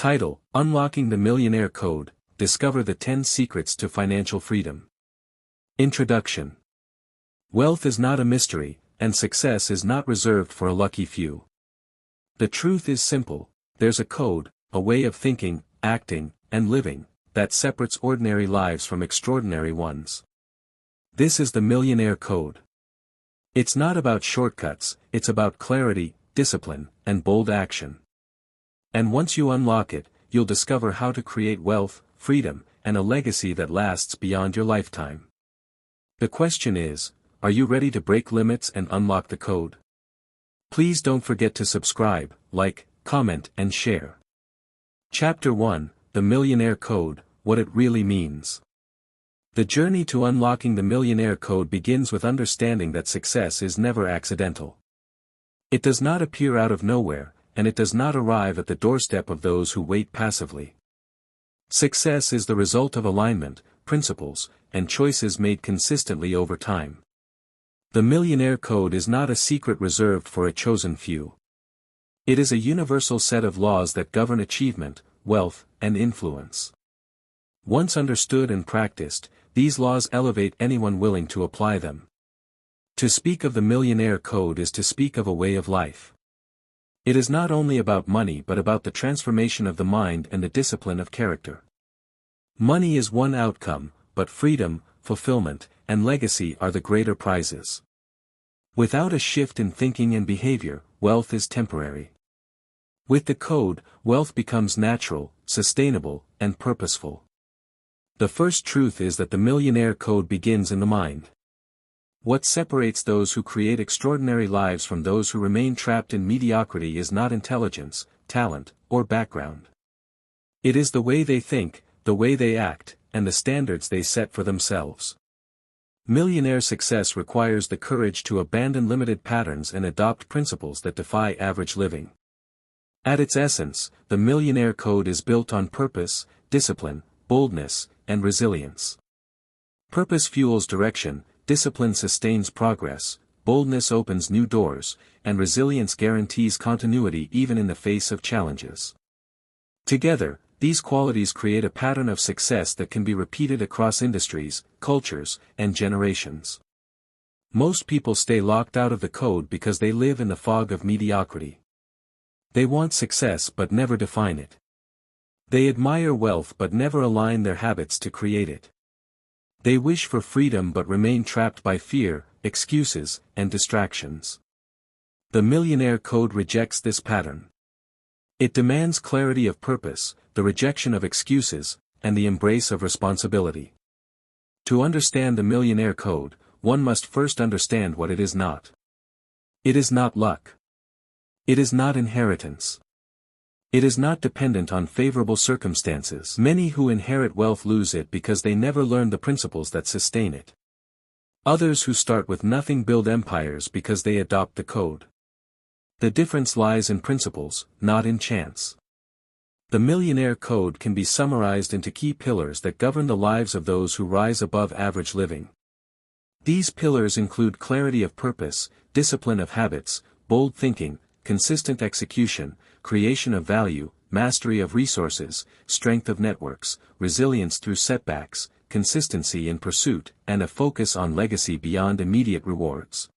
Title: Unlocking the Millionaire Code, Discover the 10 Secrets to Financial Freedom. Introduction. Wealth is not a mystery, and success is not reserved for a lucky few. The truth is simple: there's a code, a way of thinking, acting, and living, that separates ordinary lives from extraordinary ones. This is the Millionaire Code. It's not about shortcuts, it's about clarity, discipline, and bold action. And once you unlock it, you'll discover how to create wealth, freedom, and a legacy that lasts beyond your lifetime. The question is, are you ready to break limits and unlock the code? Please don't forget to subscribe, like, comment, and share. Chapter 1: The Millionaire Code, What It Really Means. The journey to unlocking the Millionaire Code begins with understanding that success is never accidental. It does not appear out of nowhere, and it does not arrive at the doorstep of those who wait passively. Success is the result of alignment, principles, and choices made consistently over time. The Millionaire Code is not a secret reserved for a chosen few. It is a universal set of laws that govern achievement, wealth, and influence. Once understood and practiced, these laws elevate anyone willing to apply them. To speak of the Millionaire Code is to speak of a way of life. It is not only about money but about the transformation of the mind and the discipline of character. Money is one outcome, but freedom, fulfillment, and legacy are the greater prizes. Without a shift in thinking and behavior, wealth is temporary. With the code, wealth becomes natural, sustainable, and purposeful. The first truth is that the Millionaire Code begins in the mind. What separates those who create extraordinary lives from those who remain trapped in mediocrity is not intelligence, talent, or background. It is the way they think, the way they act, and the standards they set for themselves. Millionaire success requires the courage to abandon limited patterns and adopt principles that defy average living. At its essence, the Millionaire Code is built on purpose, discipline, boldness, and resilience. Purpose fuels direction, discipline sustains progress, boldness opens new doors, and resilience guarantees continuity even in the face of challenges. Together, these qualities create a pattern of success that can be repeated across industries, cultures, and generations. Most people stay locked out of the code because they live in the fog of mediocrity. They want success but never define it. They admire wealth but never align their habits to create it. They wish for freedom but remain trapped by fear, excuses, and distractions. The Millionaire Code rejects this pattern. It demands clarity of purpose, the rejection of excuses, and the embrace of responsibility. To understand the Millionaire Code, one must first understand what it is not. It is not luck. It is not inheritance. It is not dependent on favorable circumstances. Many who inherit wealth lose it because they never learn the principles that sustain it. Others who start with nothing build empires because they adopt the code. The difference lies in principles, not in chance. The Millionaire Code can be summarized into key pillars that govern the lives of those who rise above average living. These pillars include clarity of purpose, discipline of habits, bold thinking, consistent execution, creation of value, mastery of resources, strength of networks, resilience through setbacks, consistency in pursuit, and a focus on legacy beyond immediate rewards.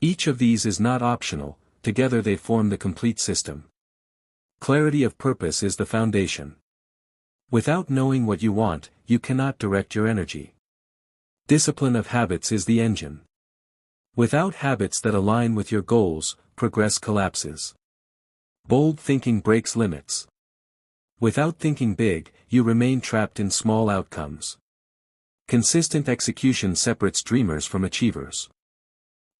Each of these is not optional, together they form the complete system. Clarity of purpose is the foundation. Without knowing what you want, you cannot direct your energy. Discipline of habits is the engine. Without habits that align with your goals, progress collapses. Bold thinking breaks limits. Without thinking big, you remain trapped in small outcomes. Consistent execution separates dreamers from achievers.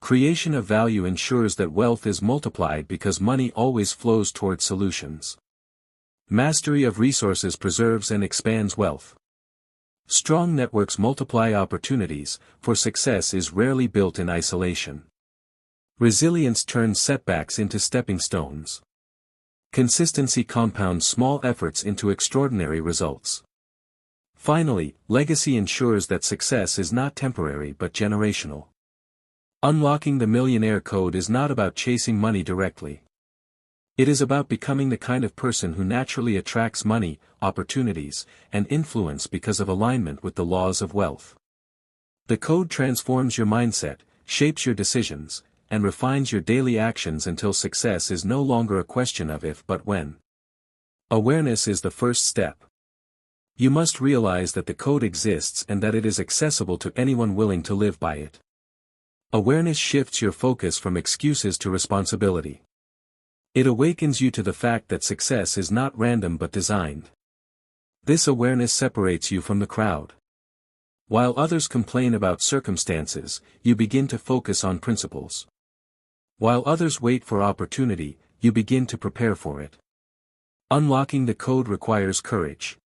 Creation of value ensures that wealth is multiplied because money always flows towards solutions. Mastery of resources preserves and expands wealth. Strong networks multiply opportunities, for success is rarely built in isolation. Resilience turns setbacks into stepping stones. Consistency compounds small efforts into extraordinary results. Finally, legacy ensures that success is not temporary but generational. Unlocking the Millionaire Code is not about chasing money directly. It is about becoming the kind of person who naturally attracts money, opportunities, and influence because of alignment with the laws of wealth. The code transforms your mindset, shapes your decisions, and refines your daily actions until success is no longer a question of if but when. Awareness is the first step. You must realize that the code exists and that it is accessible to anyone willing to live by it. Awareness shifts your focus from excuses to responsibility. It awakens you to the fact that success is not random but designed. This awareness separates you from the crowd. While others complain about circumstances, you begin to focus on principles. While others wait for opportunity, you begin to prepare for it. Unlocking the code requires courage.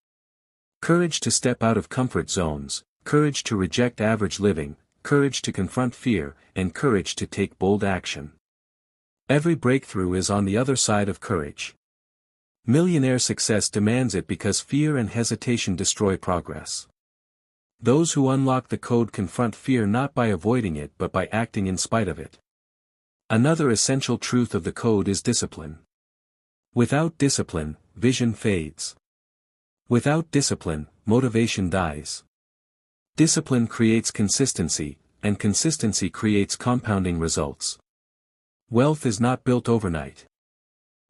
Courage to step out of comfort zones, courage to reject average living, courage to confront fear, and courage to take bold action. Every breakthrough is on the other side of courage. Millionaire success demands it because fear and hesitation destroy progress. Those who unlock the code confront fear not by avoiding it but by acting in spite of it. Another essential truth of the code is discipline. Without discipline, vision fades. Without discipline, motivation dies. Discipline creates consistency, and consistency creates compounding results. Wealth is not built overnight.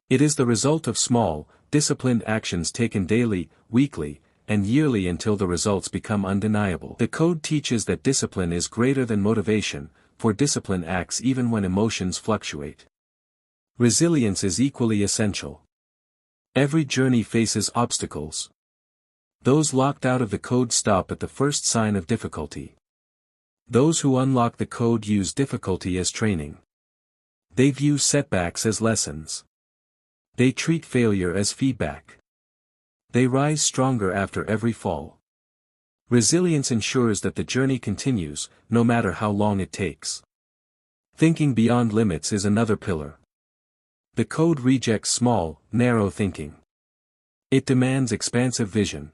It is the result of small, disciplined actions taken daily, weekly, and yearly until the results become undeniable. The code teaches that discipline is greater than motivation, for discipline acts even when emotions fluctuate. Resilience is equally essential. Every journey faces obstacles. Those locked out of the code stop at the first sign of difficulty. Those who unlock the code use difficulty as training. They view setbacks as lessons. They treat failure as feedback. They rise stronger after every fall. Resilience ensures that the journey continues, no matter how long it takes. Thinking beyond limits is another pillar. The code rejects small, narrow thinking. It demands expansive vision.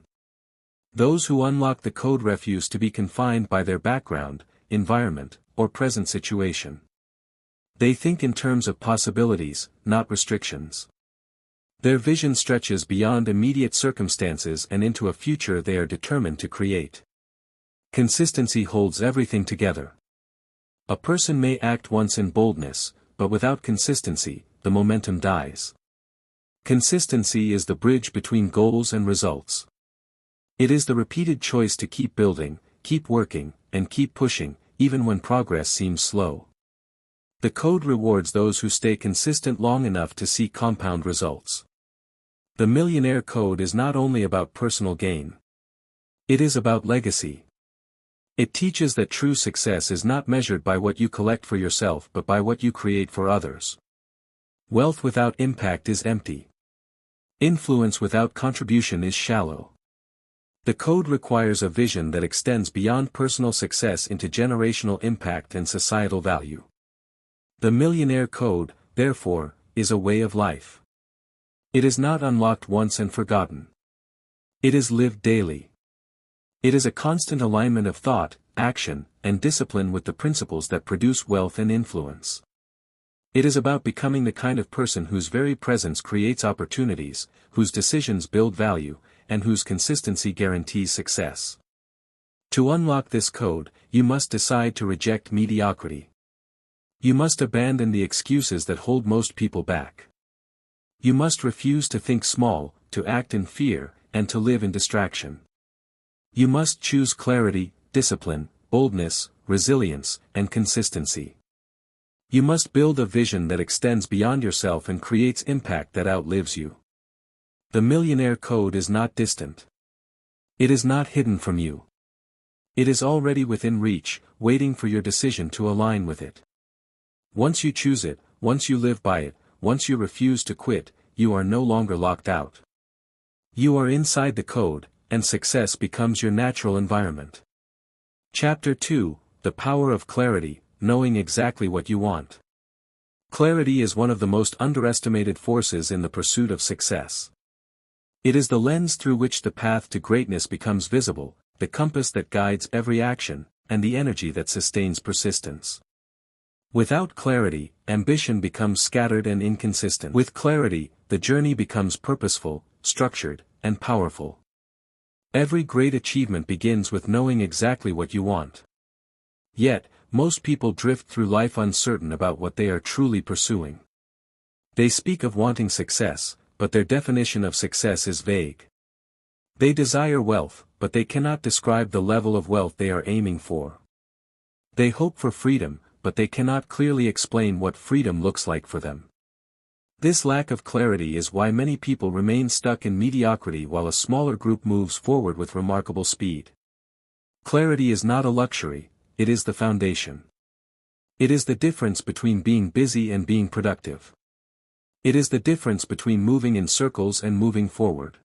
Those who unlock the code refuse to be confined by their background, environment, or present situation. They think in terms of possibilities, not restrictions. Their vision stretches beyond immediate circumstances and into a future they are determined to create. Consistency holds everything together. A person may act once in boldness, but without consistency, the momentum dies. Consistency is the bridge between goals and results. It is the repeated choice to keep building, keep working, and keep pushing, even when progress seems slow. The code rewards those who stay consistent long enough to see compound results. The Millionaire Code is not only about personal gain. It is about legacy. It teaches that true success is not measured by what you collect for yourself but by what you create for others. Wealth without impact is empty. Influence without contribution is shallow. The code requires a vision that extends beyond personal success into generational impact and societal value. The Millionaire Code, therefore, is a way of life. It is not unlocked once and forgotten. It is lived daily. It is a constant alignment of thought, action, and discipline with the principles that produce wealth and influence. It is about becoming the kind of person whose very presence creates opportunities, whose decisions build value, and whose consistency guarantees success. To unlock this code, you must decide to reject mediocrity. You must abandon the excuses that hold most people back. You must refuse to think small, to act in fear, and to live in distraction. You must choose clarity, discipline, boldness, resilience, and consistency. You must build a vision that extends beyond yourself and creates impact that outlives you. The Millionaire Code is not distant. It is not hidden from you. It is already within reach, waiting for your decision to align with it. Once you choose it, once you live by it, once you refuse to quit, you are no longer locked out. You are inside the code, and success becomes your natural environment. Chapter 2, The Power of Clarity, Knowing Exactly What You Want. Clarity is one of the most underestimated forces in the pursuit of success. It is the lens through which the path to greatness becomes visible, the compass that guides every action, and the energy that sustains persistence. Without clarity, ambition becomes scattered and inconsistent. With clarity, the journey becomes purposeful, structured, and powerful. Every great achievement begins with knowing exactly what you want. Yet, most people drift through life uncertain about what they are truly pursuing. They speak of wanting success, but their definition of success is vague. They desire wealth, but they cannot describe the level of wealth they are aiming for. They hope for freedom, but they cannot clearly explain what freedom looks like for them. This lack of clarity is why many people remain stuck in mediocrity while a smaller group moves forward with remarkable speed. Clarity is not a luxury, it is the foundation. It is the difference between being busy and being productive. It is the difference between moving in circles and moving forward.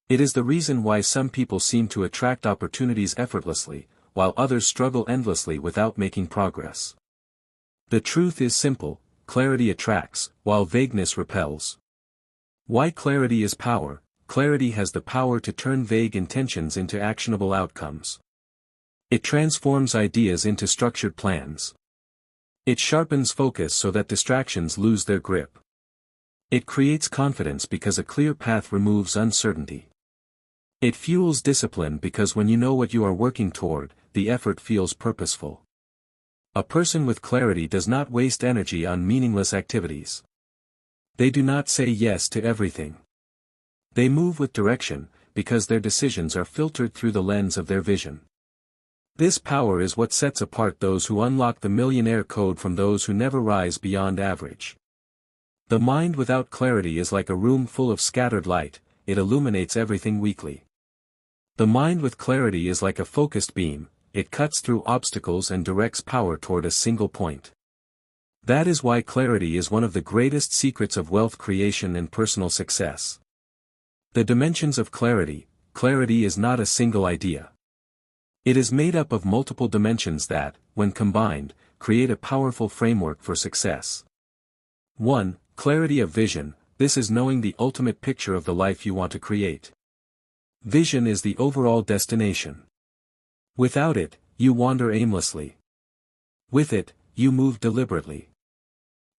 It is the reason why some people seem to attract opportunities effortlessly, while others struggle endlessly without making progress. The truth is simple, clarity attracts, while vagueness repels. Why clarity is power? Clarity has the power to turn vague intentions into actionable outcomes. It transforms ideas into structured plans. It sharpens focus so that distractions lose their grip. It creates confidence because a clear path removes uncertainty. It fuels discipline because when you know what you are working toward, the effort feels purposeful. A person with clarity does not waste energy on meaningless activities. They do not say yes to everything. They move with direction, because their decisions are filtered through the lens of their vision. This power is what sets apart those who unlock the millionaire code from those who never rise beyond average. The mind without clarity is like a room full of scattered light, it illuminates everything weakly. The mind with clarity is like a focused beam, it cuts through obstacles and directs power toward a single point. That is why clarity is one of the greatest secrets of wealth creation and personal success. The dimensions of clarity is not a single idea. It is made up of multiple dimensions that, when combined, create a powerful framework for success. 1. Clarity of vision. This is knowing the ultimate picture of the life you want to create. Vision is the overall destination. Without it, you wander aimlessly. With it, you move deliberately.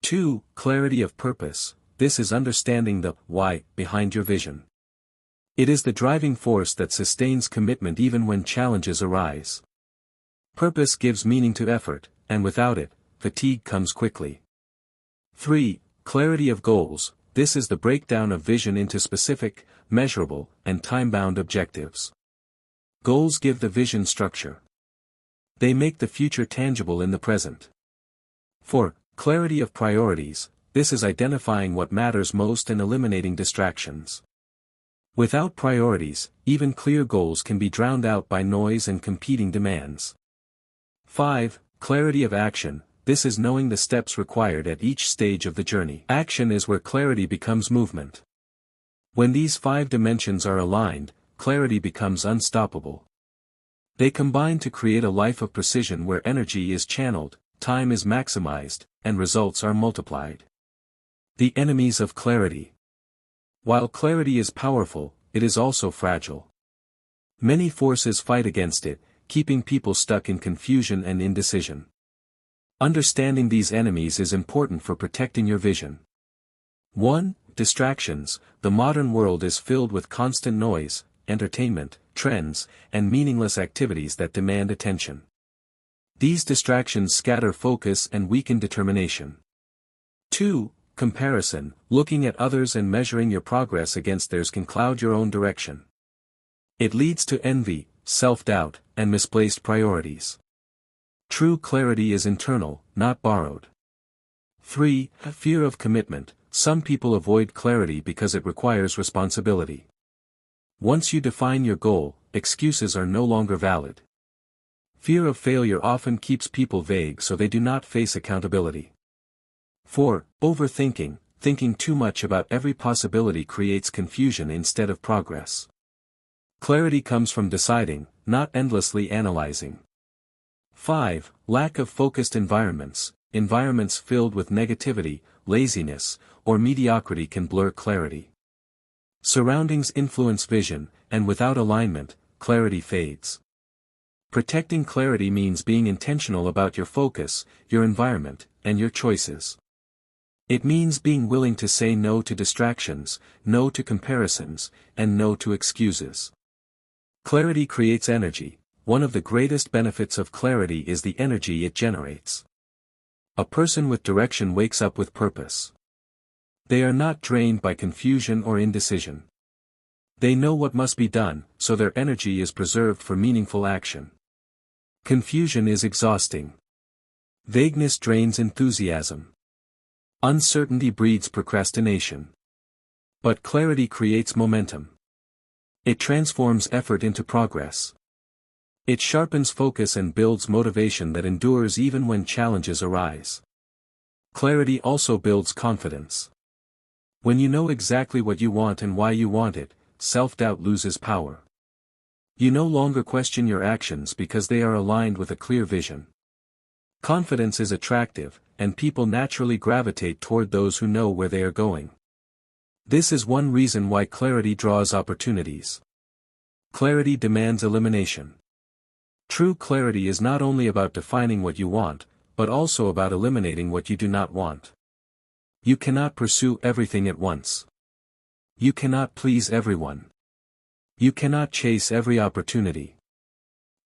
2. Clarity of purpose. This is understanding the why behind your vision. It is the driving force that sustains commitment even when challenges arise. Purpose gives meaning to effort, and without it, fatigue comes quickly. 3. Clarity of goals. This is the breakdown of vision into specific, measurable, and time-bound objectives. Goals give the vision structure. They make the future tangible in the present. 4. Clarity of priorities. This is identifying what matters most and eliminating distractions. Without priorities, even clear goals can be drowned out by noise and competing demands. 5. Clarity of action. This is knowing the steps required at each stage of the journey. Action is where clarity becomes movement. When these 5 dimensions are aligned, clarity becomes unstoppable. They combine to create a life of precision where energy is channeled, time is maximized, and results are multiplied. The enemies of clarity. While clarity is powerful, it is also fragile. Many forces fight against it, keeping people stuck in confusion and indecision. Understanding these enemies is important for protecting your vision. 1. Distractions. The modern world is filled with constant noise, entertainment, trends, and meaningless activities that demand attention. These distractions scatter focus and weaken determination. 2. Comparison. Looking at others and measuring your progress against theirs can cloud your own direction. It leads to envy, self-doubt, and misplaced priorities. True clarity is internal, not borrowed. 3. Fear of commitment. Some people avoid clarity because it requires responsibility. Once you define your goal, excuses are no longer valid. Fear of failure often keeps people vague so they do not face accountability. 4. Overthinking. Thinking too much about every possibility creates confusion instead of progress. Clarity comes from deciding, not endlessly analyzing. 5. Lack of focused environments. Environments filled with negativity, laziness, or mediocrity can blur clarity. Surroundings influence vision, and without alignment, clarity fades. Protecting clarity means being intentional about your focus, your environment, and your choices. It means being willing to say no to distractions, no to comparisons, and no to excuses. Clarity creates energy. One of the greatest benefits of clarity is the energy it generates. A person with direction wakes up with purpose. They are not drained by confusion or indecision. They know what must be done, so their energy is preserved for meaningful action. Confusion is exhausting. Vagueness drains enthusiasm. Uncertainty breeds procrastination. But clarity creates momentum. It transforms effort into progress. It sharpens focus and builds motivation that endures even when challenges arise. Clarity also builds confidence. When you know exactly what you want and why you want it, self-doubt loses power. You no longer question your actions because they are aligned with a clear vision. Confidence is attractive, and people naturally gravitate toward those who know where they are going. This is one reason why clarity draws opportunities. Clarity demands elimination. True clarity is not only about defining what you want, but also about eliminating what you do not want. You cannot pursue everything at once. You cannot please everyone. You cannot chase every opportunity.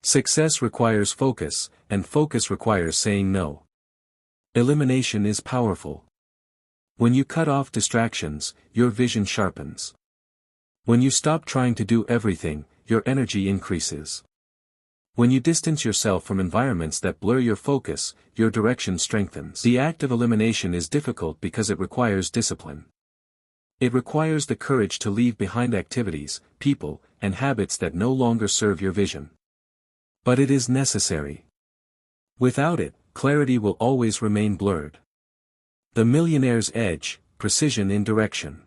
Success requires focus, and focus requires saying no. Elimination is powerful. When you cut off distractions, your vision sharpens. When you stop trying to do everything, your energy increases. When you distance yourself from environments that blur your focus, your direction strengthens. The act of elimination is difficult because it requires discipline. It requires the courage to leave behind activities, people, and habits that no longer serve your vision. But it is necessary. Without it, clarity will always remain blurred. The millionaire's edge, precision in direction.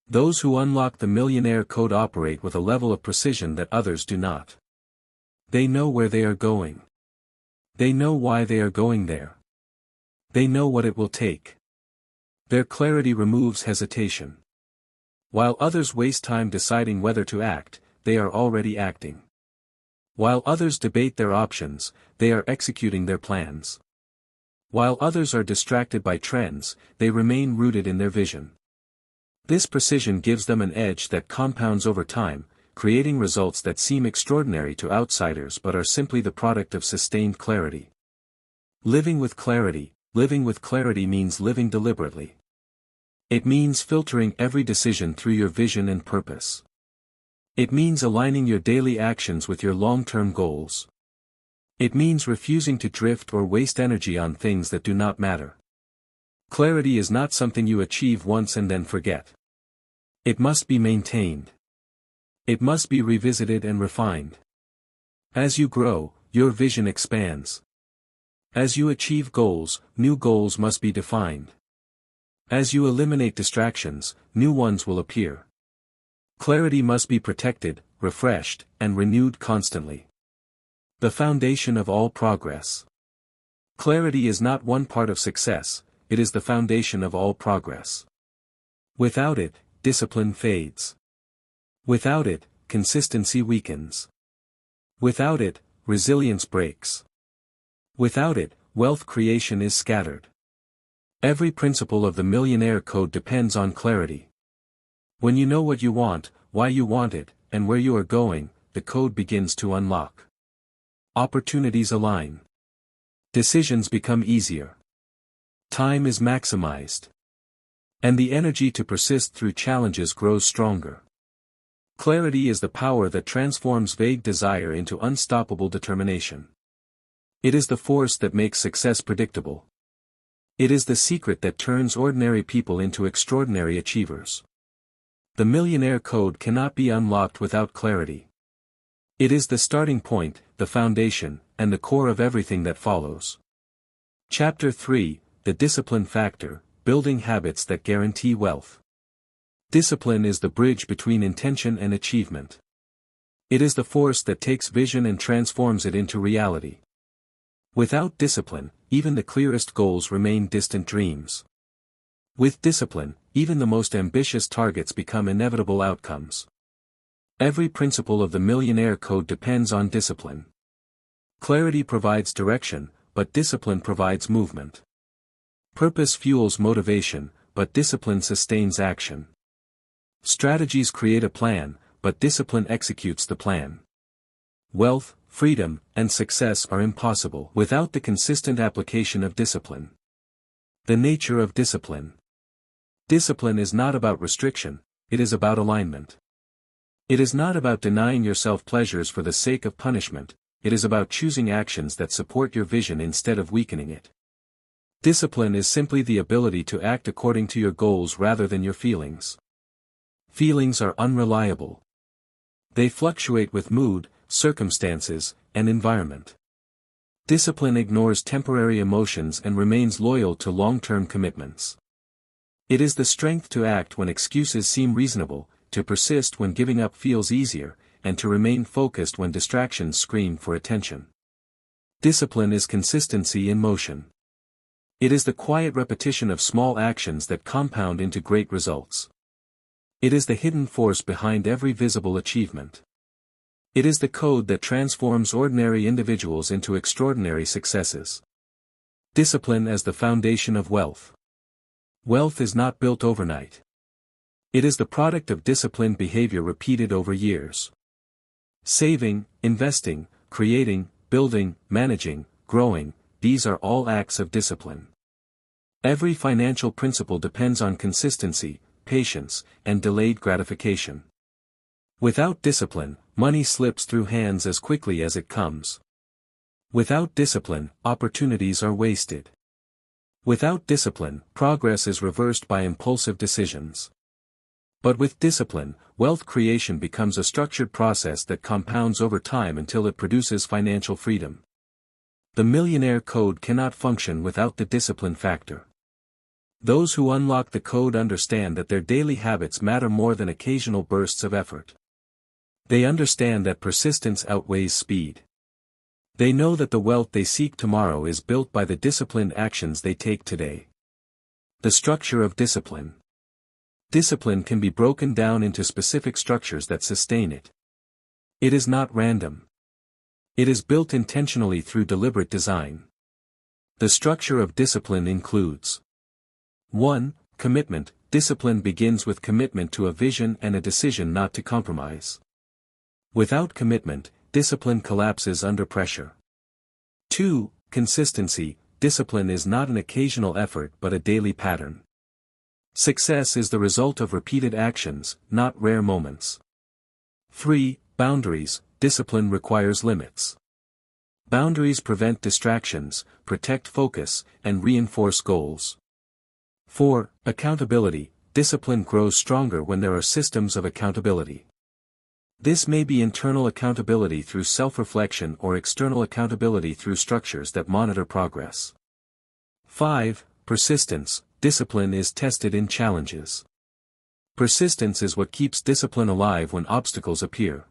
Those who unlock the millionaire code operate with a level of precision that others do not. They know where they are going. They know why they are going there. They know what it will take. Their clarity removes hesitation. While others waste time deciding whether to act, they are already acting. While others debate their options, they are executing their plans. While others are distracted by trends, they remain rooted in their vision. This precision gives them an edge that compounds over time, creating results that seem extraordinary to outsiders but are simply the product of sustained clarity. Living with clarity means living deliberately. It means filtering every decision through your vision and purpose. It means aligning your daily actions with your long-term goals. It means refusing to drift or waste energy on things that do not matter. Clarity is not something you achieve once and then forget. It must be maintained. It must be revisited and refined. As you grow, your vision expands. As you achieve goals, new goals must be defined. As you eliminate distractions, new ones will appear. Clarity must be protected, refreshed, and renewed constantly. The foundation of all progress. Clarity is not one part of success, it is the foundation of all progress. Without it, discipline fades. Without it, consistency weakens. Without it, resilience breaks. Without it, wealth creation is scattered. Every principle of the Millionaire Code depends on clarity. When you know what you want, why you want it, and where you are going, the code begins to unlock. Opportunities align. Decisions become easier. Time is maximized. And the energy to persist through challenges grows stronger. Clarity is the power that transforms vague desire into unstoppable determination. It is the force that makes success predictable. It is the secret that turns ordinary people into extraordinary achievers. The Millionaire Code cannot be unlocked without clarity. It is the starting point, the foundation, and the core of everything that follows. Chapter 3, The Discipline Factor, Building Habits that Guarantee Wealth. Discipline is the bridge between intention and achievement. It is the force that takes vision and transforms it into reality. Without discipline, even the clearest goals remain distant dreams. With discipline, even the most ambitious targets become inevitable outcomes. Every principle of the Millionaire Code depends on discipline. Clarity provides direction, but discipline provides movement. Purpose fuels motivation, but discipline sustains action. Strategies create a plan, but discipline executes the plan. Wealth, freedom, and success are impossible without the consistent application of discipline. The nature of discipline. Discipline is not about restriction, it is about alignment. It is not about denying yourself pleasures for the sake of punishment, it is about choosing actions that support your vision instead of weakening it. Discipline is simply the ability to act according to your goals rather than your feelings. Feelings are unreliable. They fluctuate with mood, circumstances, and environment. Discipline ignores temporary emotions and remains loyal to long-term commitments. It is the strength to act when excuses seem reasonable, to persist when giving up feels easier, and to remain focused when distractions scream for attention. Discipline is consistency in motion. It is the quiet repetition of small actions that compound into great results. It is the hidden force behind every visible achievement. It is the code that transforms ordinary individuals into extraordinary successes. Discipline as the foundation of wealth. Wealth is not built overnight. It is the product of disciplined behavior repeated over years. Saving, investing, creating, building, managing, growing, these are all acts of discipline. Every financial principle depends on consistency, patience, and delayed gratification. Without discipline, money slips through hands as quickly as it comes. Without discipline, opportunities are wasted. Without discipline, progress is reversed by impulsive decisions. But with discipline, wealth creation becomes a structured process that compounds over time until it produces financial freedom. The Millionaire Code cannot function without the discipline factor. Those who unlock the code understand that their daily habits matter more than occasional bursts of effort. They understand that persistence outweighs speed. They know that the wealth they seek tomorrow is built by the disciplined actions they take today. The structure of discipline. Discipline can be broken down into specific structures that sustain it. It is not random. It is built intentionally through deliberate design. The structure of discipline includes 1. Commitment. Discipline begins with commitment to a vision and a decision not to compromise. Without commitment, discipline collapses under pressure. 2. Consistency. Discipline is not an occasional effort but a daily pattern. Success is the result of repeated actions, not rare moments. 3. Boundaries. Discipline requires limits. Boundaries prevent distractions, protect focus, and reinforce goals. 4. Accountability. Discipline grows stronger when there are systems of accountability. This may be internal accountability through self-reflection or external accountability through structures that monitor progress. 5. Persistence. Discipline is tested in challenges. Persistence is what keeps discipline alive when obstacles appear.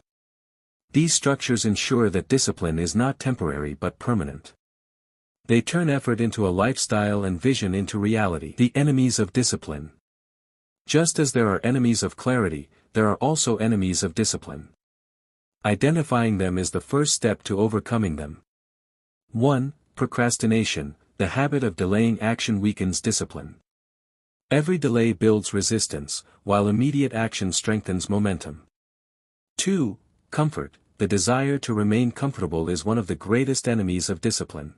These structures ensure that discipline is not temporary but permanent. They turn effort into a lifestyle and vision into reality. The enemies of discipline. Just as there are enemies of clarity, there are also enemies of discipline. Identifying them is the first step to overcoming them. 1. Procrastination. The habit of delaying action weakens discipline. Every delay builds resistance, while immediate action strengthens momentum. 2. Comfort. The desire to remain comfortable is one of the greatest enemies of discipline.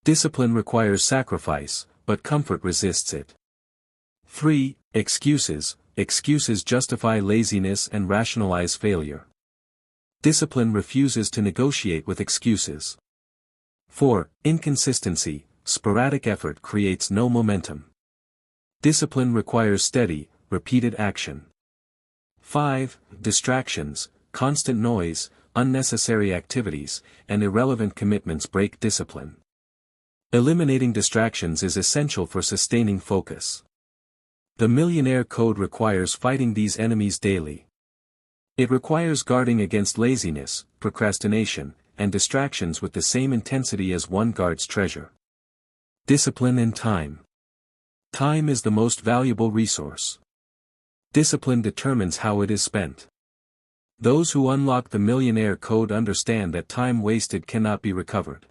Discipline requires sacrifice, but comfort resists it. 3. Excuses. Excuses justify laziness and rationalize failure. Discipline refuses to negotiate with excuses. 4. Inconsistency. Sporadic effort creates no momentum. Discipline requires steady, repeated action. 5. Distractions. Constant noise, unnecessary activities, and irrelevant commitments break discipline. Eliminating distractions is essential for sustaining focus. The Millionaire Code requires fighting these enemies daily. It requires guarding against laziness, procrastination, and distractions with the same intensity as one guards treasure. Discipline and time. Time is the most valuable resource. Discipline determines how it is spent. Those who unlock the millionaire code understand that time wasted cannot be recovered.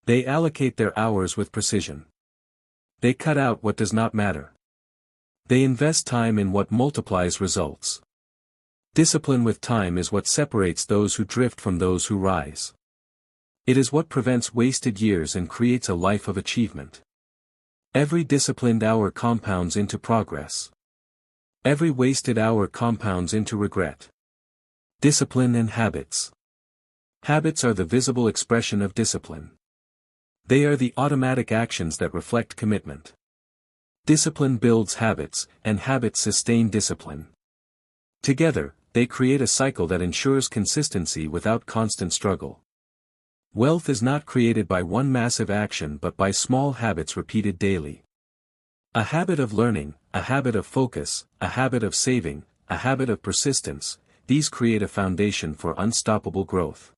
They allocate their hours with precision. They cut out what does not matter. They invest time in what multiplies results. Discipline with time is what separates those who drift from those who rise. It is what prevents wasted years and creates a life of achievement. Every disciplined hour compounds into progress. Every wasted hour compounds into regret. Discipline and habits. Habits are the visible expression of discipline. They are the automatic actions that reflect commitment. Discipline builds habits, and habits sustain discipline. Together, they create a cycle that ensures consistency without constant struggle. Wealth is not created by one massive action but by small habits repeated daily. A habit of learning, a habit of focus, a habit of saving, a habit of persistence, these create a foundation for unstoppable growth.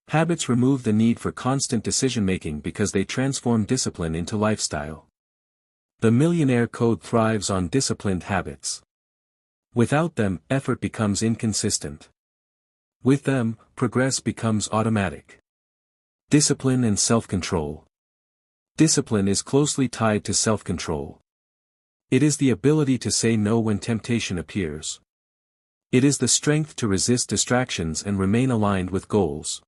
Habits remove the need for constant decision-making because they transform discipline into lifestyle. The millionaire code thrives on disciplined habits. Without them, effort becomes inconsistent. With them, progress becomes automatic. Discipline and self-control. Discipline is closely tied to self-control. It is the ability to say no when temptation appears. It is the strength to resist distractions and remain aligned with goals.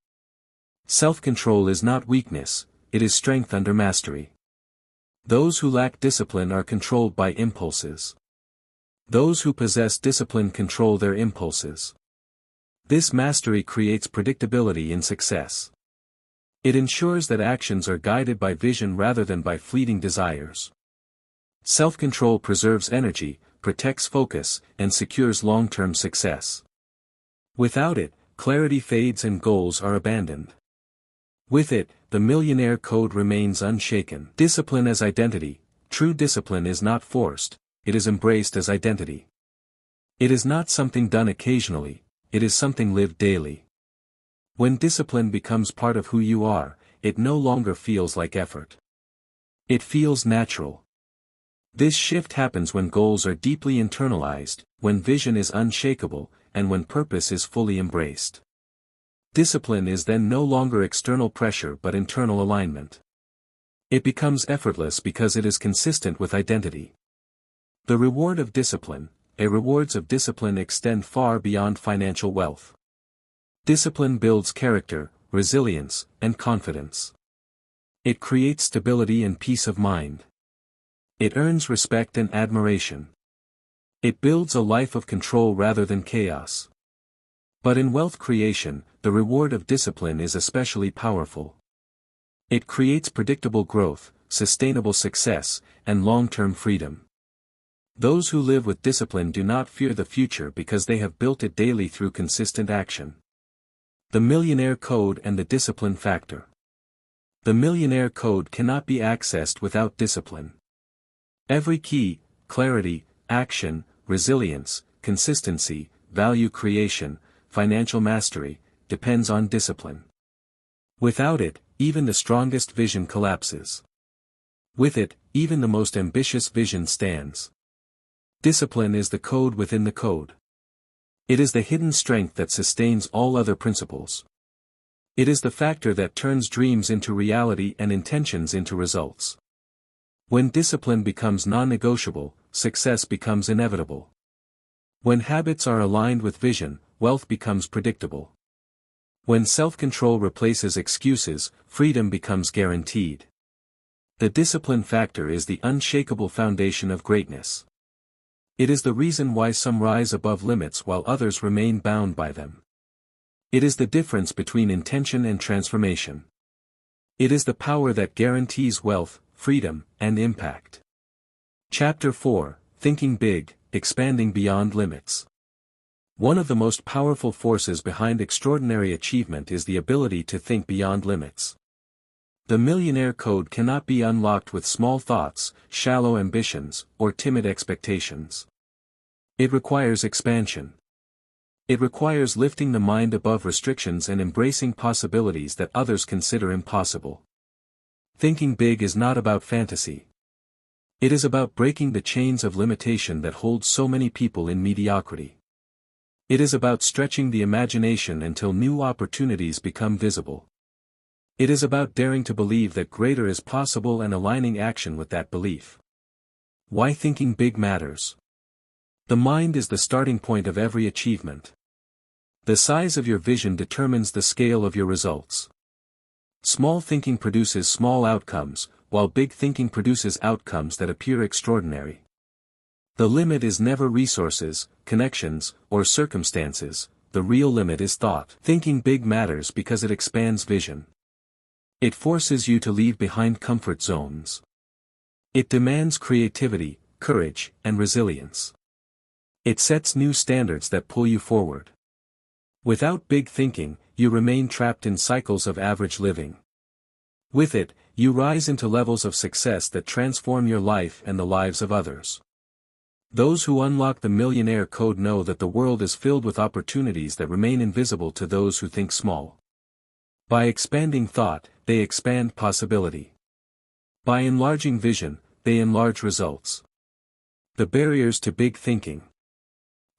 Self-control is not weakness, it is strength under mastery. Those who lack discipline are controlled by impulses. Those who possess discipline control their impulses. This mastery creates predictability in success. It ensures that actions are guided by vision rather than by fleeting desires. Self-control preserves energy, protects focus, and secures long-term success. Without it, clarity fades and goals are abandoned. With it, the millionaire code remains unshaken. Discipline as identity. True discipline is not forced, it is embraced as identity. It is not something done occasionally, it is something lived daily. When discipline becomes part of who you are, it no longer feels like effort. It feels natural. This shift happens when goals are deeply internalized, when vision is unshakable, and when purpose is fully embraced. Discipline is then no longer external pressure but internal alignment. It becomes effortless because it is consistent with identity. The reward of discipline. Rewards of discipline extend far beyond financial wealth. Discipline builds character, resilience, and confidence. It creates stability and peace of mind. It earns respect and admiration. It builds a life of control rather than chaos. But in wealth creation, the reward of discipline is especially powerful. It creates predictable growth, sustainable success, and long-term freedom. Those who live with discipline do not fear the future because they have built it daily through consistent action. The millionaire code and the discipline factor. The millionaire code cannot be accessed without discipline. Every key, clarity, action, resilience, consistency, value creation, financial mastery, depends on discipline. Without it, even the strongest vision collapses. With it, even the most ambitious vision stands. Discipline is the code within the code. It is the hidden strength that sustains all other principles. It is the factor that turns dreams into reality and intentions into results. When discipline becomes non-negotiable, success becomes inevitable. When habits are aligned with vision, wealth becomes predictable. When self-control replaces excuses, freedom becomes guaranteed. The discipline factor is the unshakable foundation of greatness. It is the reason why some rise above limits while others remain bound by them. It is the difference between intention and transformation. It is the power that guarantees wealth, freedom, and impact. Chapter 4, Thinking Big, Expanding Beyond Limits. One of the most powerful forces behind extraordinary achievement is the ability to think beyond limits. The millionaire code cannot be unlocked with small thoughts, shallow ambitions, or timid expectations. It requires expansion. It requires lifting the mind above restrictions and embracing possibilities that others consider impossible. Thinking big is not about fantasy. It is about breaking the chains of limitation that hold so many people in mediocrity. It is about stretching the imagination until new opportunities become visible. It is about daring to believe that greater is possible and aligning action with that belief. Why thinking big matters? The mind is the starting point of every achievement. The size of your vision determines the scale of your results. Small thinking produces small outcomes, while big thinking produces outcomes that appear extraordinary. The limit is never resources, connections, or circumstances, the real limit is thought. Thinking big matters because it expands vision. It forces you to leave behind comfort zones. It demands creativity, courage, and resilience. It sets new standards that pull you forward. Without big thinking, you remain trapped in cycles of average living. With it, you rise into levels of success that transform your life and the lives of others. Those who unlock the Millionaire Code know that the world is filled with opportunities that remain invisible to those who think small. By expanding thought, they expand possibility. By enlarging vision, they enlarge results. The barriers to big thinking.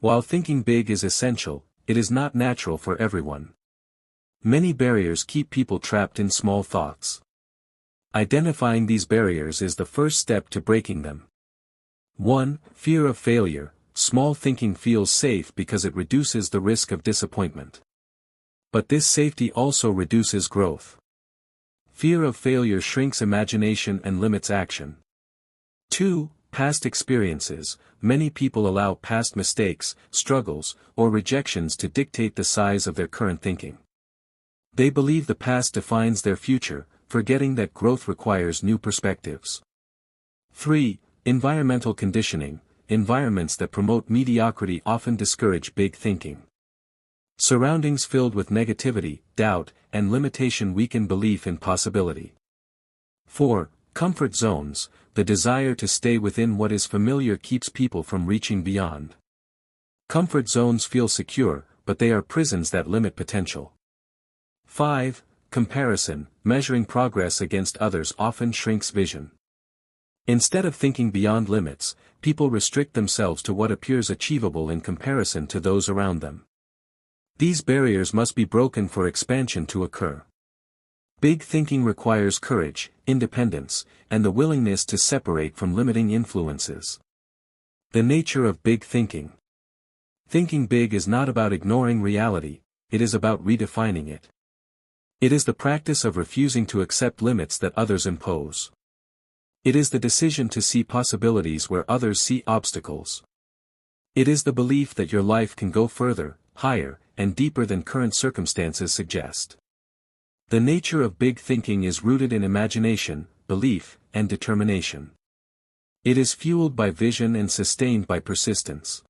While thinking big is essential, it is not natural for everyone. Many barriers keep people trapped in small thoughts. Identifying these barriers is the first step to breaking them. 1. Fear of failure. Small thinking feels safe because it reduces the risk of disappointment. But this safety also reduces growth. Fear of failure shrinks imagination and limits action. 2. Past experiences. Many people allow past mistakes, struggles, or rejections to dictate the size of their current thinking. They believe the past defines their future, forgetting that growth requires new perspectives. 3. Environmental conditioning. Environments that promote mediocrity often discourage big thinking. Surroundings filled with negativity, doubt, and limitation weaken belief in possibility. 4. Comfort zones. The desire to stay within what is familiar keeps people from reaching beyond. Comfort zones feel secure, but they are prisons that limit potential. 5. Comparison. Measuring progress against others often shrinks vision. Instead of thinking beyond limits, people restrict themselves to what appears achievable in comparison to those around them. These barriers must be broken for expansion to occur. Big thinking requires courage, independence, and the willingness to separate from limiting influences. The nature of big thinking. Thinking big is not about ignoring reality, it is about redefining it. It is the practice of refusing to accept limits that others impose. It is the decision to see possibilities where others see obstacles. It is the belief that your life can go further, higher, and deeper than current circumstances suggest. The nature of big thinking is rooted in imagination, belief, and determination. It is fueled by vision and sustained by persistence.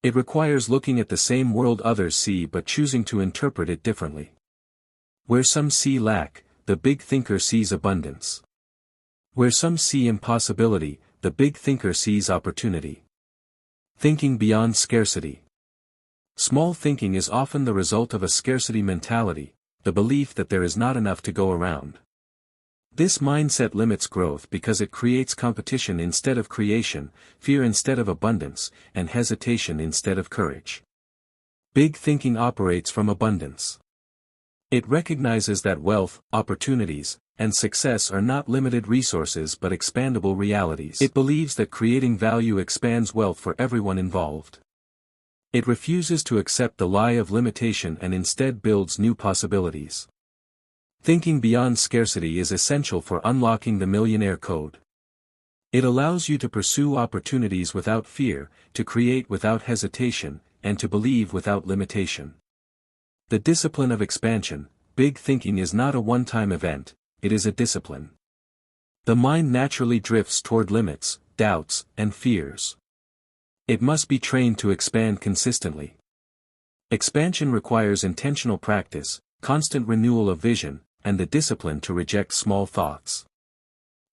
It requires looking at the same world others see but choosing to interpret it differently. Where some see lack, the big thinker sees abundance. Where some see impossibility, the big thinker sees opportunity. Thinking beyond scarcity. Small thinking is often the result of a scarcity mentality, the belief that there is not enough to go around. This mindset limits growth because it creates competition instead of creation, fear instead of abundance, and hesitation instead of courage. Big thinking operates from abundance. It recognizes that wealth, opportunities, and success are not limited resources but expandable realities. It believes that creating value expands wealth for everyone involved. It refuses to accept the lie of limitation and instead builds new possibilities. Thinking beyond scarcity is essential for unlocking the Millionaire Code. It allows you to pursue opportunities without fear, to create without hesitation, and to believe without limitation. The discipline of expansion. Big thinking is not a one-time event, it is a discipline. The mind naturally drifts toward limits, doubts, and fears. It must be trained to expand consistently. Expansion requires intentional practice, constant renewal of vision, and the discipline to reject small thoughts.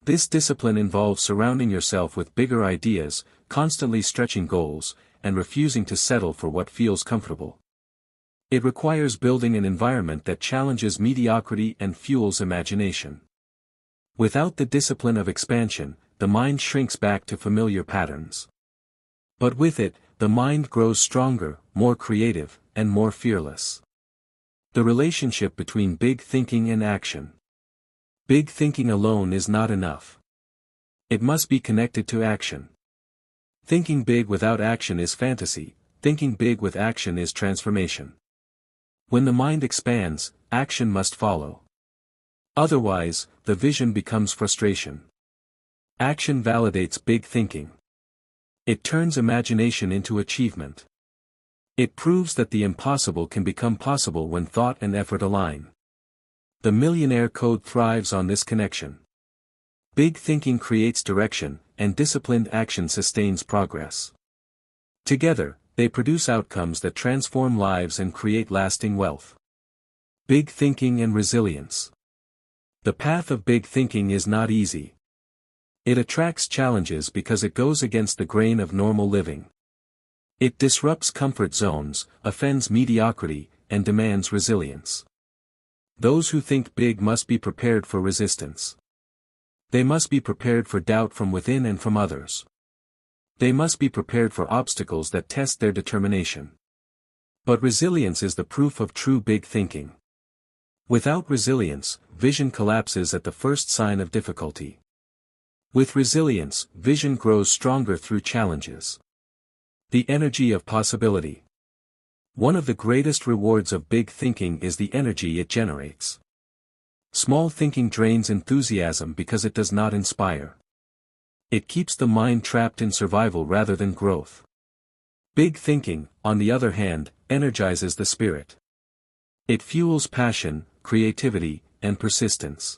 This discipline involves surrounding yourself with bigger ideas, constantly stretching goals, and refusing to settle for what feels comfortable. It requires building an environment that challenges mediocrity and fuels imagination. Without the discipline of expansion, the mind shrinks back to familiar patterns. But with it, the mind grows stronger, more creative, and more fearless. The relationship between big thinking and action. Big thinking alone is not enough. It must be connected to action. Thinking big without action is fantasy, thinking big with action is transformation. When the mind expands, action must follow. Otherwise, the vision becomes frustration. Action validates big thinking. It turns imagination into achievement. It proves that the impossible can become possible when thought and effort align. The Millionaire Code thrives on this connection. Big thinking creates direction, and disciplined action sustains progress. Together, they produce outcomes that transform lives and create lasting wealth. Big thinking and resilience. The path of big thinking is not easy. It attracts challenges because it goes against the grain of normal living. It disrupts comfort zones, offends mediocrity, and demands resilience. Those who think big must be prepared for resistance. They must be prepared for doubt from within and from others. They must be prepared for obstacles that test their determination. But resilience is the proof of true big thinking. Without resilience, vision collapses at the first sign of difficulty. With resilience, vision grows stronger through challenges. The energy of possibility. One of the greatest rewards of big thinking is the energy it generates. Small thinking drains enthusiasm because it does not inspire. It keeps the mind trapped in survival rather than growth. Big thinking, on the other hand, energizes the spirit. It fuels passion, creativity, and persistence.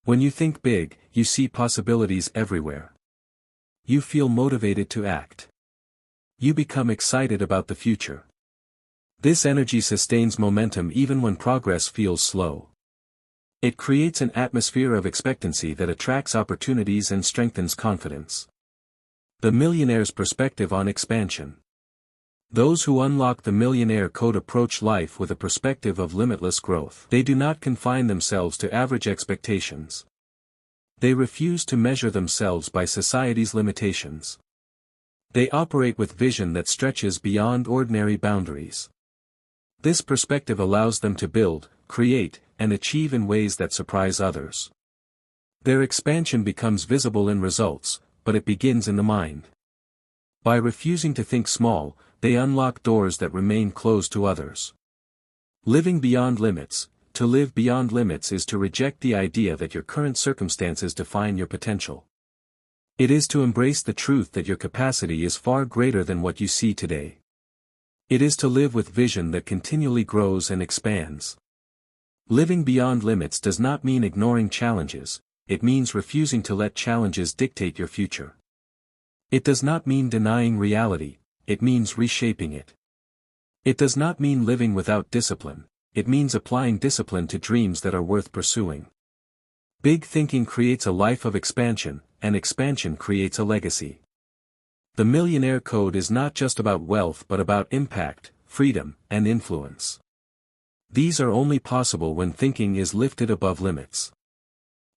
When you think big, you see possibilities everywhere. You feel motivated to act. You become excited about the future. This energy sustains momentum even when progress feels slow. It creates an atmosphere of expectancy that attracts opportunities and strengthens confidence. The millionaire's perspective on expansion. Those who unlock the Millionaire Code approach life with a perspective of limitless growth. They do not confine themselves to average expectations. They refuse to measure themselves by society's limitations. They operate with vision that stretches beyond ordinary boundaries. This perspective allows them to build, create, and achieve in ways that surprise others. Their expansion becomes visible in results, but it begins in the mind. By refusing to think small, they unlock doors that remain closed to others. Living beyond limits. To live beyond limits is to reject the idea that your current circumstances define your potential. It is to embrace the truth that your capacity is far greater than what you see today. It is to live with vision that continually grows and expands. Living beyond limits does not mean ignoring challenges, it means refusing to let challenges dictate your future. It does not mean denying reality, it means reshaping it. It does not mean living without discipline, it means applying discipline to dreams that are worth pursuing. Big thinking creates a life of expansion, and expansion creates a legacy. The Millionaire Code is not just about wealth but about impact, freedom, and influence. These are only possible when thinking is lifted above limits.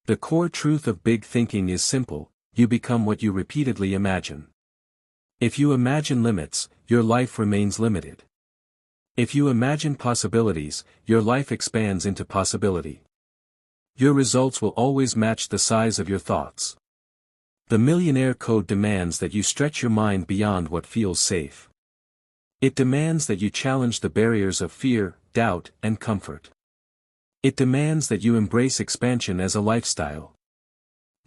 The core truth of big thinking is simple: you become what you repeatedly imagine. If you imagine limits, your life remains limited. If you imagine possibilities, your life expands into possibility. Your results will always match the size of your thoughts. The Millionaire Code demands that you stretch your mind beyond what feels safe. It demands that you challenge the barriers of fear, doubt, and comfort. It demands that you embrace expansion as a lifestyle.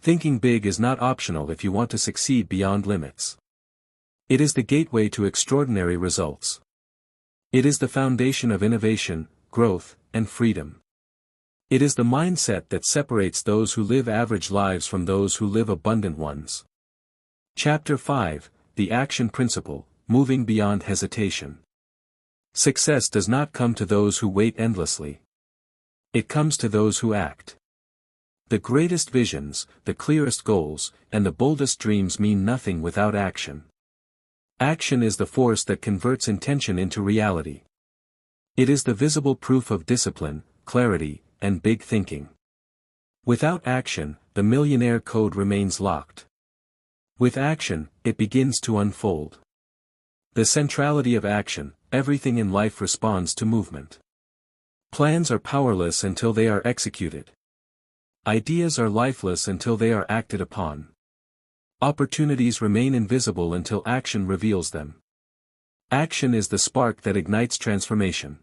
Thinking big is not optional if you want to succeed beyond limits. It is the gateway to extraordinary results. It is the foundation of innovation, growth, and freedom. It is the mindset that separates those who live average lives from those who live abundant ones. Chapter 5, The Action Principle, Moving Beyond Hesitation. Success does not come to those who wait endlessly. It comes to those who act. The greatest visions, the clearest goals, and the boldest dreams mean nothing without action. Action is the force that converts intention into reality. It is the visible proof of discipline, clarity, and big thinking. Without action, the Millionaire Code remains locked. With action, it begins to unfold. The centrality of action: everything in life responds to movement. Plans are powerless until they are executed. Ideas are lifeless until they are acted upon. Opportunities remain invisible until action reveals them. Action is the spark that ignites transformation.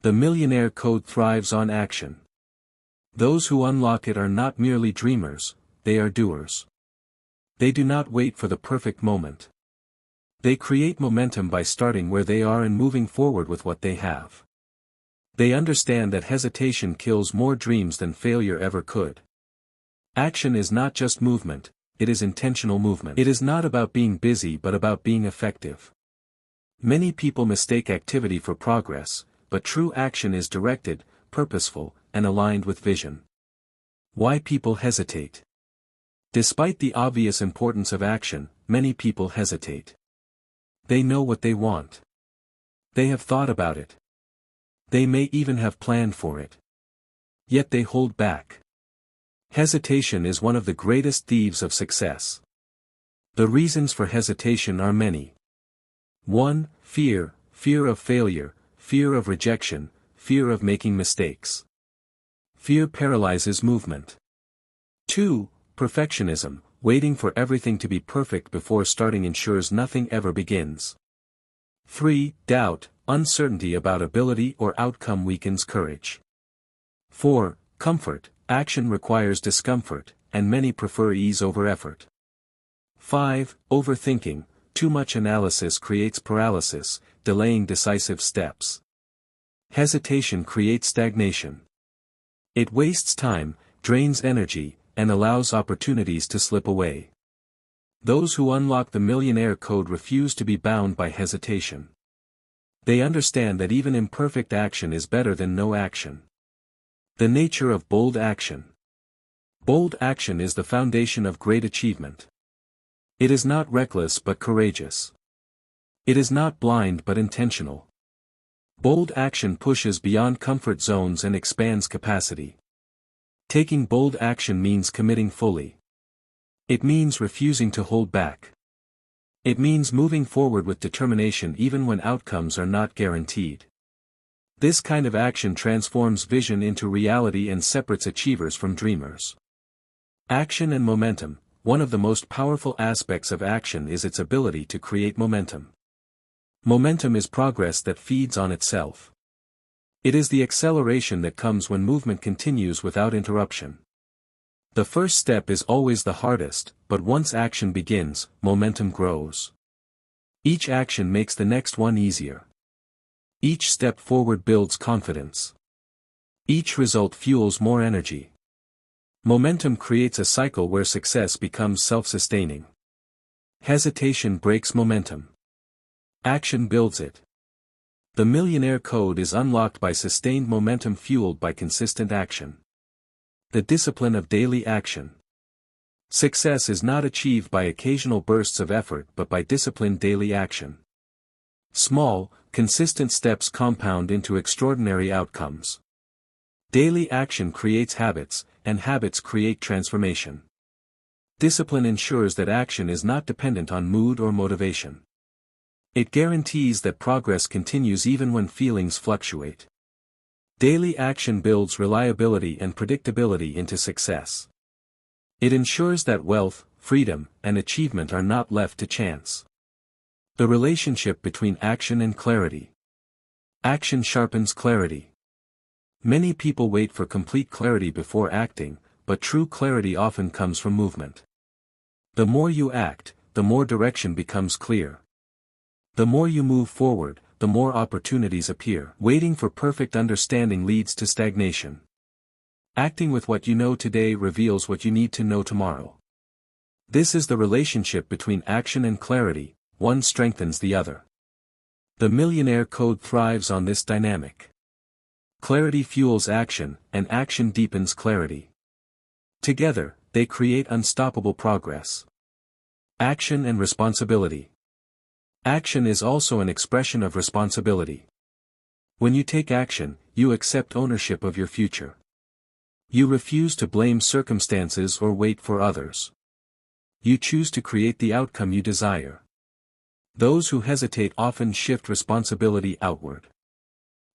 The Millionaire Code thrives on action. Those who unlock it are not merely dreamers, they are doers. They do not wait for the perfect moment. They create momentum by starting where they are and moving forward with what they have. They understand that hesitation kills more dreams than failure ever could. Action is not just movement, it is intentional movement. It is not about being busy but about being effective. Many people mistake activity for progress, but true action is directed, purposeful, and aligned with vision. Why people hesitate? Despite the obvious importance of action, many people hesitate. They know what they want. They have thought about it. They may even have planned for it. Yet they hold back. Hesitation is one of the greatest thieves of success. The reasons for hesitation are many. 1. Fear: fear of failure, fear of rejection, fear of making mistakes. Fear paralyzes movement. 2. Perfectionism: waiting for everything to be perfect before starting ensures nothing ever begins. 3. Doubt: uncertainty about ability or outcome weakens courage. 4. Comfort: action requires discomfort, and many prefer ease over effort. 5. Overthinking: too much analysis creates paralysis, delaying decisive steps. Hesitation creates stagnation. It wastes time, drains energy, and allows opportunities to slip away. Those who unlock the Millionaire Code refuse to be bound by hesitation. They understand that even imperfect action is better than no action. The nature of bold action. Bold action is the foundation of great achievement. It is not reckless but courageous. It is not blind but intentional. Bold action pushes beyond comfort zones and expands capacity. Taking bold action means committing fully. It means refusing to hold back. It means moving forward with determination even when outcomes are not guaranteed. This kind of action transforms vision into reality and separates achievers from dreamers. Action and momentum. One of the most powerful aspects of action is its ability to create momentum. Momentum is progress that feeds on itself. It is the acceleration that comes when movement continues without interruption. The first step is always the hardest, but once action begins, momentum grows. Each action makes the next one easier. Each step forward builds confidence. Each result fuels more energy. Momentum creates a cycle where success becomes self-sustaining. Hesitation breaks momentum. Action builds it. The Millionaire Code is unlocked by sustained momentum fueled by consistent action. The discipline of daily action. Success is not achieved by occasional bursts of effort but by disciplined daily action. Small, consistent steps compound into extraordinary outcomes. Daily action creates habits, and habits create transformation. Discipline ensures that action is not dependent on mood or motivation. It guarantees that progress continues even when feelings fluctuate. Daily action builds reliability and predictability into success. It ensures that wealth, freedom, and achievement are not left to chance. The relationship between action and clarity. Action sharpens clarity. Many people wait for complete clarity before acting, but true clarity often comes from movement. The more you act, the more direction becomes clear. The more you move forward, the more opportunities appear. Waiting for perfect understanding leads to stagnation. Acting with what you know today reveals what you need to know tomorrow. This is the relationship between action and clarity, one strengthens the other. The Millionaire Code thrives on this dynamic. Clarity fuels action, and action deepens clarity. Together, they create unstoppable progress. Action and responsibility. Action is also an expression of responsibility. When you take action, you accept ownership of your future. You refuse to blame circumstances or wait for others. You choose to create the outcome you desire. Those who hesitate often shift responsibility outward.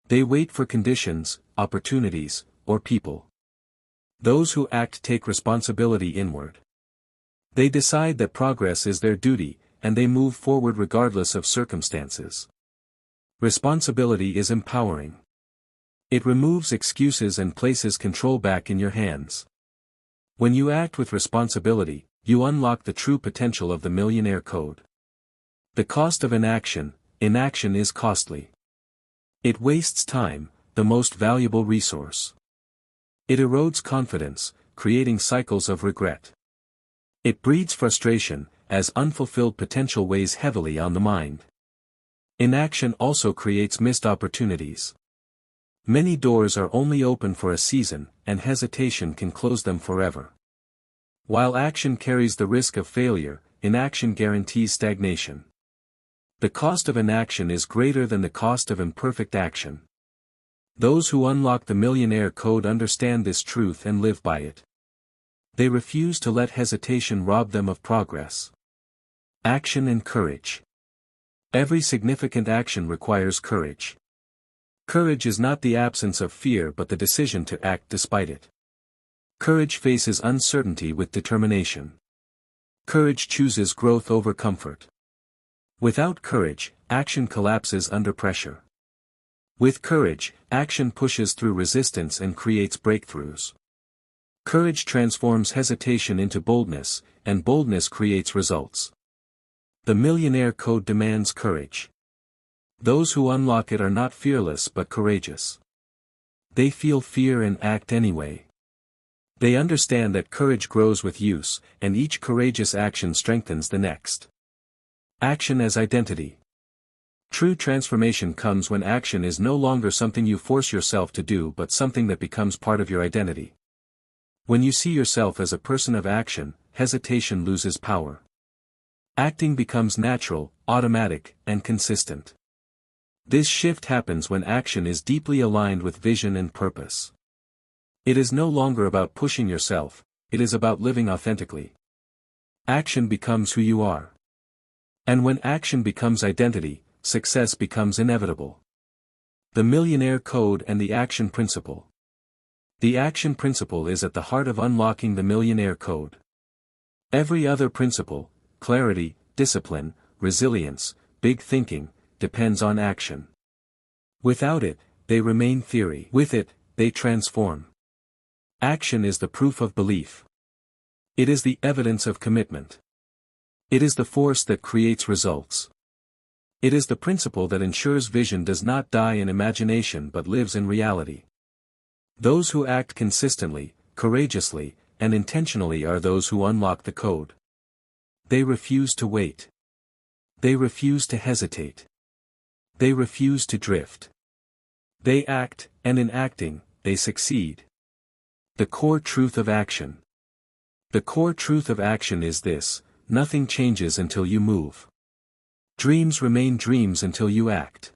They wait for conditions, opportunities, or people. Those who act take responsibility inward. They decide that progress is their duty, and they move forward regardless of circumstances. Responsibility is empowering. It removes excuses and places control back in your hands. When you act with responsibility, you unlock the true potential of the Millionaire Code. The cost of inaction is costly. It wastes time, the most valuable resource. It erodes confidence, creating cycles of regret. It breeds frustration, as unfulfilled potential weighs heavily on the mind. Inaction also creates missed opportunities. Many doors are only open for a season, and hesitation can close them forever. While action carries the risk of failure, inaction guarantees stagnation. The cost of inaction is greater than the cost of imperfect action. Those who unlock the Millionaire Code understand this truth and live by it. They refuse to let hesitation rob them of progress. Action and courage. Every significant action requires courage. Courage is not the absence of fear but the decision to act despite it. Courage faces uncertainty with determination. Courage chooses growth over comfort. Without courage, action collapses under pressure. With courage, action pushes through resistance and creates breakthroughs. Courage transforms hesitation into boldness, and boldness creates results. The Millionaire Code demands courage. Those who unlock it are not fearless but courageous. They feel fear and act anyway. They understand that courage grows with use, and each courageous action strengthens the next. Action as identity. True transformation comes when action is no longer something you force yourself to do but something that becomes part of your identity. When you see yourself as a person of action, hesitation loses power. Acting becomes natural, automatic, and consistent. This shift happens when action is deeply aligned with vision and purpose. It is no longer about pushing yourself, it is about living authentically. Action becomes who you are. And when action becomes identity, success becomes inevitable. The Millionaire Code and the Action Principle. The action principle is at the heart of unlocking the Millionaire Code. Every other principle, clarity, discipline, resilience, big thinking, depends on action. Without it, they remain theory. With it, they transform. Action is the proof of belief. It is the evidence of commitment. It is the force that creates results. It is the principle that ensures vision does not die in imagination but lives in reality. Those who act consistently, courageously, and intentionally are those who unlock the code. They refuse to wait. They refuse to hesitate. They refuse to drift. They act, and in acting, they succeed. The core truth of action. The core truth of action is this: nothing changes until you move. Dreams remain dreams until you act.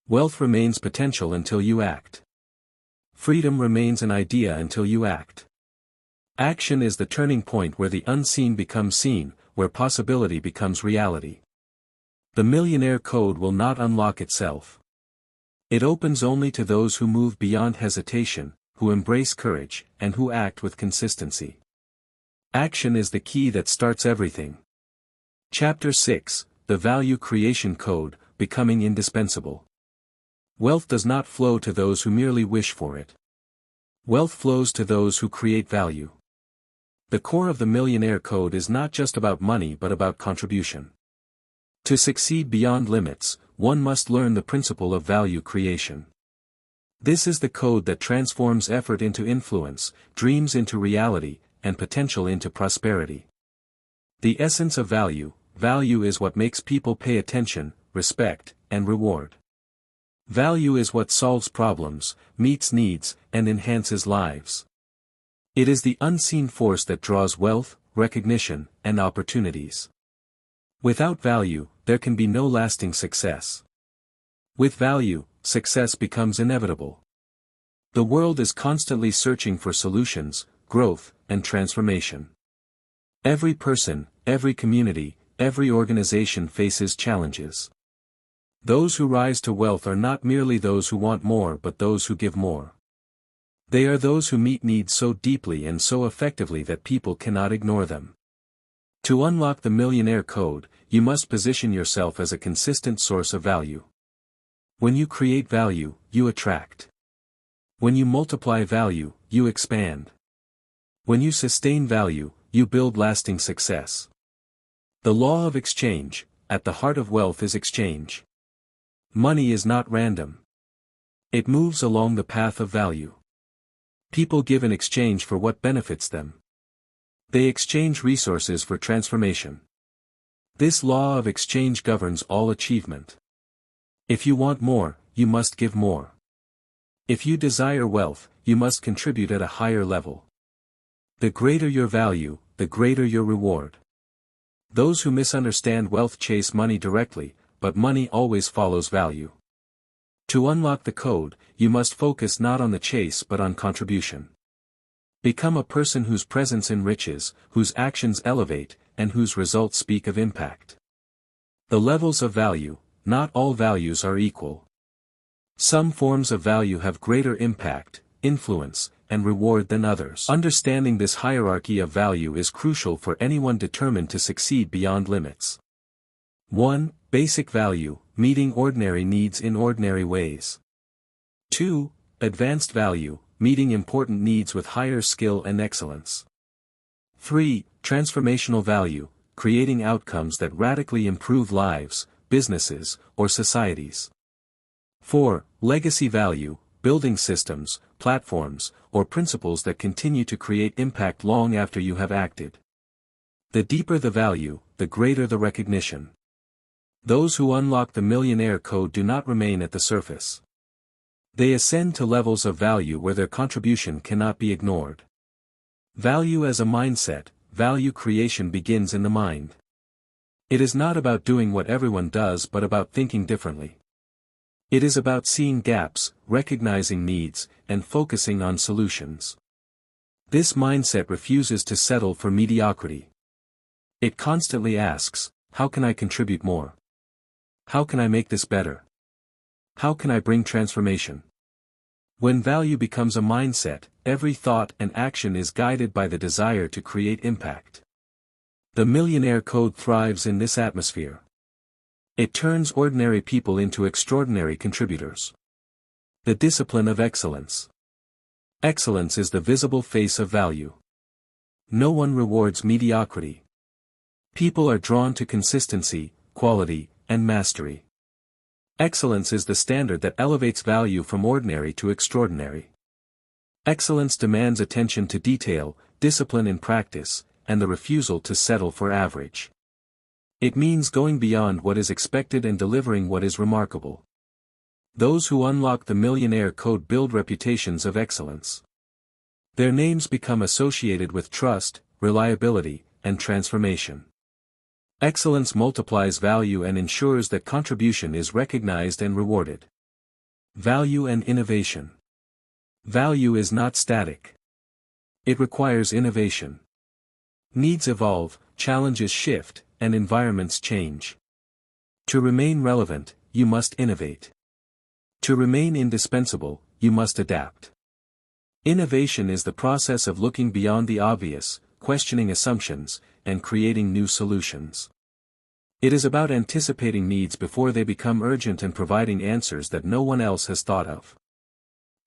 Wealth remains potential until you act. Freedom remains an idea until you act. Action is the turning point where the unseen becomes seen, where possibility becomes reality. The Millionaire Code will not unlock itself. It opens only to those who move beyond hesitation, who embrace courage, and who act with consistency. Action is the key that starts everything. Chapter 6, The Value Creation Code, Becoming Indispensable. Wealth does not flow to those who merely wish for it. Wealth flows to those who create value. The core of the Millionaire Code is not just about money but about contribution. To succeed beyond limits, one must learn the principle of value creation. This is the code that transforms effort into influence, dreams into reality, and potential into prosperity. The essence of value is what makes people pay attention, respect, and reward. Value is what solves problems, meets needs, and enhances lives. It is the unseen force that draws wealth, recognition, and opportunities. Without value, there can be no lasting success. With value, success becomes inevitable. The world is constantly searching for solutions, growth, and transformation. Every person, every community, every organization faces challenges. Those who rise to wealth are not merely those who want more but those who give more. They are those who meet needs so deeply and so effectively that people cannot ignore them. To unlock the millionaire code, you must position yourself as a consistent source of value. When you create value, you attract. When you multiply value, you expand. When you sustain value, you build lasting success. The law of exchange, at the heart of wealth is exchange. Money is not random. It moves along the path of value. People give in exchange for what benefits them. They exchange resources for transformation. This law of exchange governs all achievement. If you want more, you must give more. If you desire wealth, you must contribute at a higher level. The greater your value, the greater your reward. Those who misunderstand wealth chase money directly, but money always follows value. To unlock the code, you must focus not on the chase but on contribution. Become a person whose presence enriches, whose actions elevate, and whose results speak of impact. The levels of value, not all values are equal. Some forms of value have greater impact, influence, and reward than others. Understanding this hierarchy of value is crucial for anyone determined to succeed beyond limits. 1. Basic value, meeting ordinary needs in ordinary ways. 2. Advanced value, meeting important needs with higher skill and excellence. 3. Transformational value, creating outcomes that radically improve lives, businesses, or societies. 4. Legacy value, building systems, platforms, or principles that continue to create impact long after you have acted. The deeper the value, the greater the recognition. Those who unlock the millionaire code do not remain at the surface. They ascend to levels of value where their contribution cannot be ignored. Value as a mindset, value creation begins in the mind. It is not about doing what everyone does but about thinking differently. It is about seeing gaps, recognizing needs, and focusing on solutions. This mindset refuses to settle for mediocrity. It constantly asks, how can I contribute more? How can I make this better? How can I bring transformation? When value becomes a mindset, every thought and action is guided by the desire to create impact. The millionaire code thrives in this atmosphere. It turns ordinary people into extraordinary contributors. The discipline of excellence. Excellence is the visible face of value. No one rewards mediocrity. People are drawn to consistency, quality, and mastery. Excellence is the standard that elevates value from ordinary to extraordinary. Excellence demands attention to detail, discipline in practice, and the refusal to settle for average. It means going beyond what is expected and delivering what is remarkable. Those who unlock the millionaire code build reputations of excellence. Their names become associated with trust, reliability, and transformation. Excellence multiplies value and ensures that contribution is recognized and rewarded. Value and innovation. Value is not static. It requires innovation. Needs evolve, challenges shift, and environments change. To remain relevant, you must innovate. To remain indispensable, you must adapt. Innovation is the process of looking beyond the obvious, questioning assumptions, and creating new solutions. It is about anticipating needs before they become urgent and providing answers that no one else has thought of.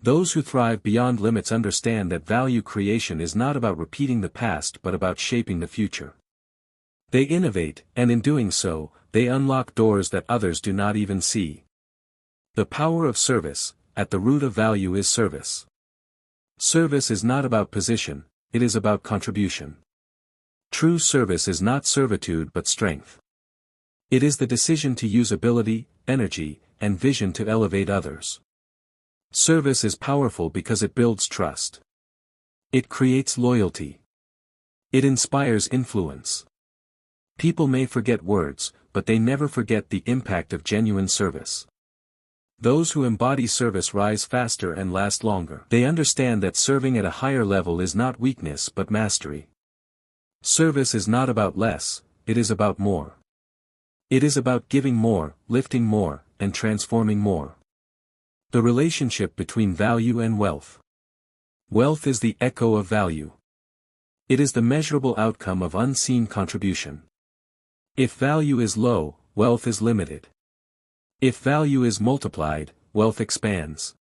Those who thrive beyond limits understand that value creation is not about repeating the past but about shaping the future. They innovate, and in doing so, they unlock doors that others do not even see. The power of service, at the root of value is service. Service is not about position, it is about contribution. True service is not servitude but strength. It is the decision to use ability, energy, and vision to elevate others. Service is powerful because it builds trust. It creates loyalty. It inspires influence. People may forget words, but they never forget the impact of genuine service. Those who embody service rise faster and last longer. They understand that serving at a higher level is not weakness but mastery. Service is not about less, it is about more. It is about giving more, lifting more, and transforming more. The relationship between value and wealth. Wealth is the echo of value. It is the measurable outcome of unseen contribution. If value is low, wealth is limited. If value is multiplied, wealth expands.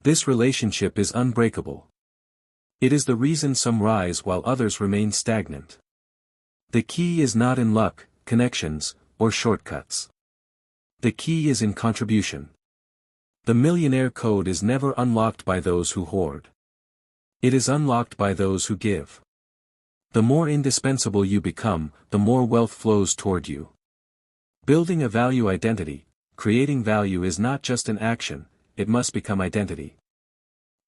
This relationship is unbreakable. It is the reason some rise while others remain stagnant. The key is not in luck, connections, or shortcuts. The key is in contribution. The millionaire code is never unlocked by those who hoard. It is unlocked by those who give. The more indispensable you become, the more wealth flows toward you. Building a value identity, creating value is not just an action, it must become identity.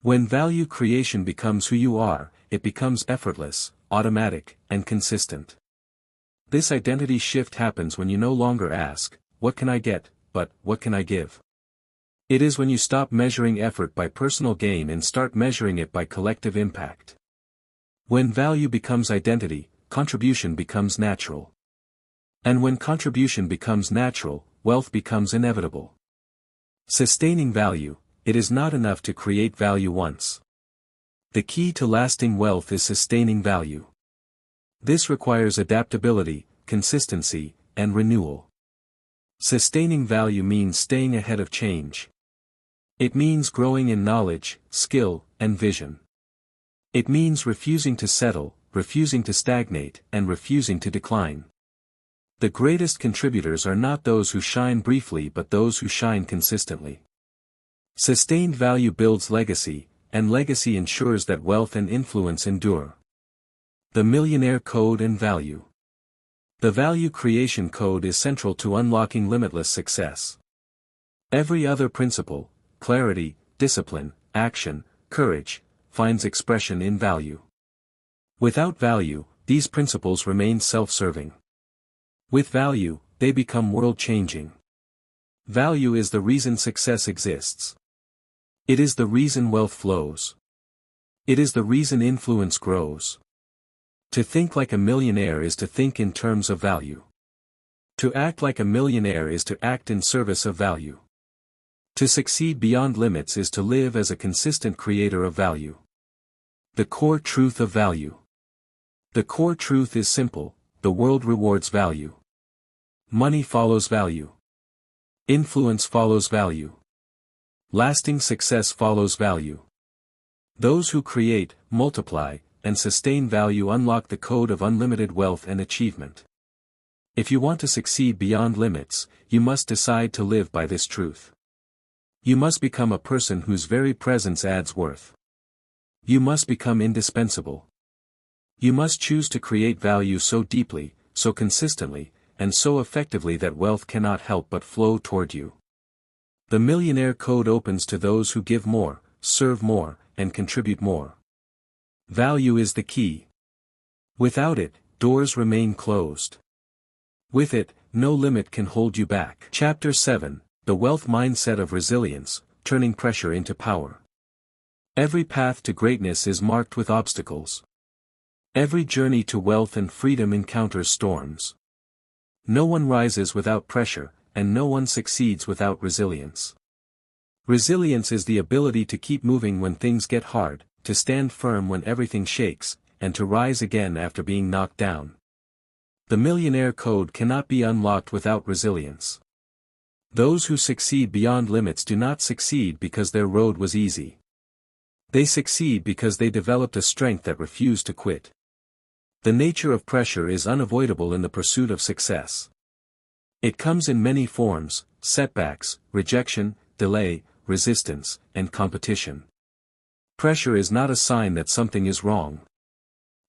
When value creation becomes who you are, it becomes effortless, automatic, and consistent. This identity shift happens when you no longer ask, "What can I get?" but "What can I give?" It is when you stop measuring effort by personal gain and start measuring it by collective impact. When value becomes identity, contribution becomes natural. And when contribution becomes natural, wealth becomes inevitable. Sustaining value. It is not enough to create value once. The key to lasting wealth is sustaining value. This requires adaptability, consistency, and renewal. Sustaining value means staying ahead of change. It means growing in knowledge, skill, and vision. It means refusing to settle, refusing to stagnate, and refusing to decline. The greatest contributors are not those who shine briefly but those who shine consistently. Sustained value builds legacy, and legacy ensures that wealth and influence endure. The Millionaire Code and Value. The Value Creation Code is central to unlocking limitless success. Every other principle, clarity, discipline, action, courage, finds expression in value. Without value, these principles remain self-serving. With value, they become world-changing. Value is the reason success exists. It is the reason wealth flows. It is the reason influence grows. To think like a millionaire is to think in terms of value. To act like a millionaire is to act in service of value. To succeed beyond limits is to live as a consistent creator of value. The core truth of value. The core truth is simple: the world rewards value. Money follows value. Influence follows value. Lasting success follows value. Those who create, multiply, and sustain value unlock the code of unlimited wealth and achievement. If you want to succeed beyond limits, you must decide to live by this truth. You must become a person whose very presence adds worth. You must become indispensable. You must choose to create value so deeply, so consistently, and so effectively that wealth cannot help but flow toward you. The Millionaire Code opens to those who give more, serve more, and contribute more. Value is the key. Without it, doors remain closed. With it, no limit can hold you back. Chapter 7: The Wealth Mindset of Resilience, Turning Pressure into Power. Every path to greatness is marked with obstacles. Every journey to wealth and freedom encounters storms. No one rises without pressure, and no one succeeds without resilience. Resilience is the ability to keep moving when things get hard, to stand firm when everything shakes, and to rise again after being knocked down. The Millionaire Code cannot be unlocked without resilience. Those who succeed beyond limits do not succeed because their road was easy. They succeed because they developed a strength that refused to quit. The nature of pressure is unavoidable in the pursuit of success. It comes in many forms: setbacks, rejection, delay, resistance, and competition. Pressure is not a sign that something is wrong.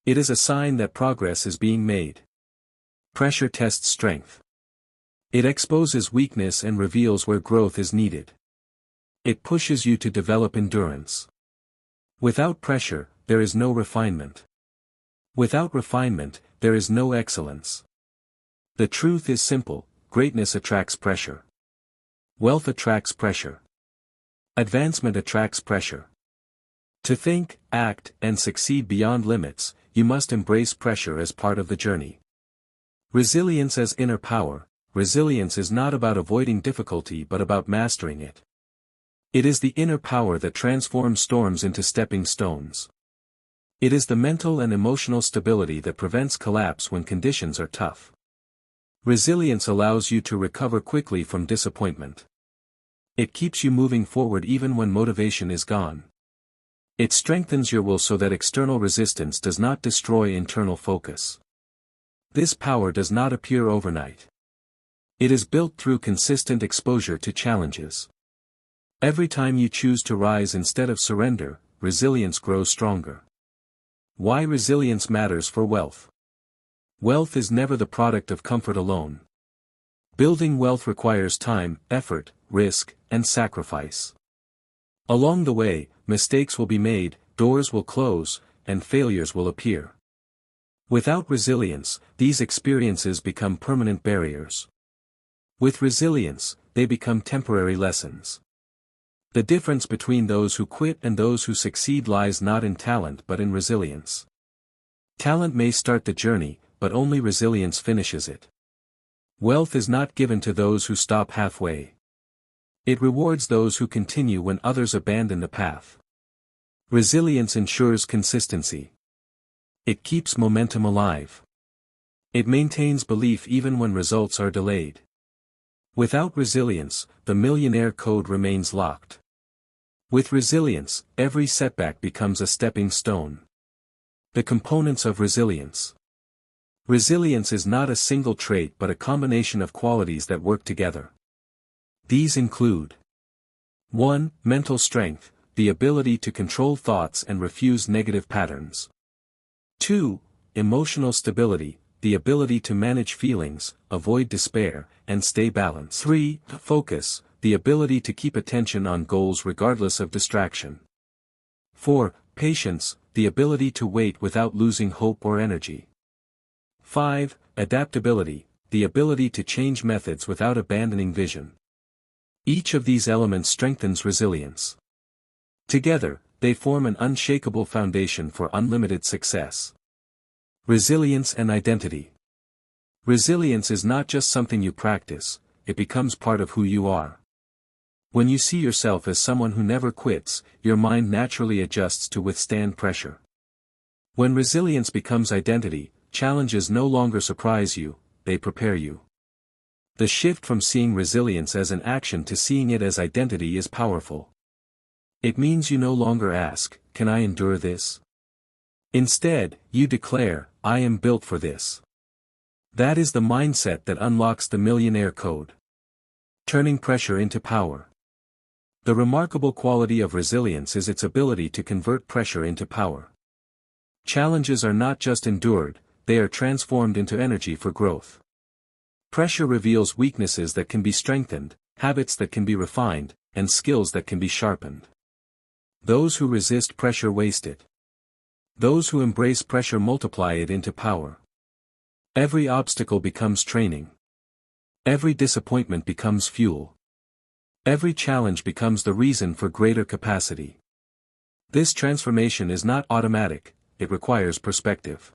It is a sign that progress is being made. Pressure tests strength. It exposes weakness and reveals where growth is needed. It pushes you to develop endurance. Without pressure, there is no refinement. Without refinement, there is no excellence. The truth is simple: greatness attracts pressure. Wealth attracts pressure. Advancement attracts pressure. To think, act, and succeed beyond limits, you must embrace pressure as part of the journey. Resilience as inner power. resilience is not about avoiding difficulty but about mastering it. It is the inner power that transforms storms into stepping stones. It is the mental and emotional stability that prevents collapse when conditions are tough. Resilience allows you to recover quickly from disappointment. It keeps you moving forward even when motivation is gone. It strengthens your will so that external resistance does not destroy internal focus. This power does not appear overnight. It is built through consistent exposure to challenges. Every time you choose to rise instead of surrender, resilience grows stronger. Why resilience matters for wealth. Wealth is never the product of comfort alone. Building wealth requires time, effort, risk, and sacrifice. Along the way, mistakes will be made, doors will close, and failures will appear. Without resilience, these experiences become permanent barriers. With resilience, they become temporary lessons. The difference between those who quit and those who succeed lies not in talent but in resilience. Talent may start the journey, but only resilience finishes it. Wealth is not given to those who stop halfway. It rewards those who continue when others abandon the path. Resilience ensures consistency. It keeps momentum alive. It maintains belief even when results are delayed. Without resilience, the millionaire code remains locked. With resilience, every setback becomes a stepping stone. The components of resilience. Resilience is not a single trait but a combination of qualities that work together. These include 1. Mental strength, the ability to control thoughts and refuse negative patterns. 2. Emotional stability, the ability to manage feelings, avoid despair, and stay balanced. 3. Focus, the ability to keep attention on goals regardless of distraction. 4. Patience, the ability to wait without losing hope or energy. 5. Adaptability, the ability to change methods without abandoning vision. Each of these elements strengthens resilience. Together, they form an unshakable foundation for unlimited success. Resilience and identity. Resilience is not just something you practice, it becomes part of who you are. When you see yourself as someone who never quits, your mind naturally adjusts to withstand pressure. When resilience becomes identity, challenges no longer surprise you, they prepare you. The shift from seeing resilience as an action to seeing it as identity is powerful. It means you no longer ask, "Can I endure this?" Instead, you declare, "I am built for this." That is the mindset that unlocks the millionaire code. Turning pressure into power. The remarkable quality of resilience is its ability to convert pressure into power. Challenges are not just endured, they are transformed into energy for growth. Pressure reveals weaknesses that can be strengthened, habits that can be refined, and skills that can be sharpened. Those who resist pressure waste it. Those who embrace pressure multiply it into power. Every obstacle becomes training. Every disappointment becomes fuel. Every challenge becomes the reason for greater capacity. This transformation is not automatic, it requires perspective.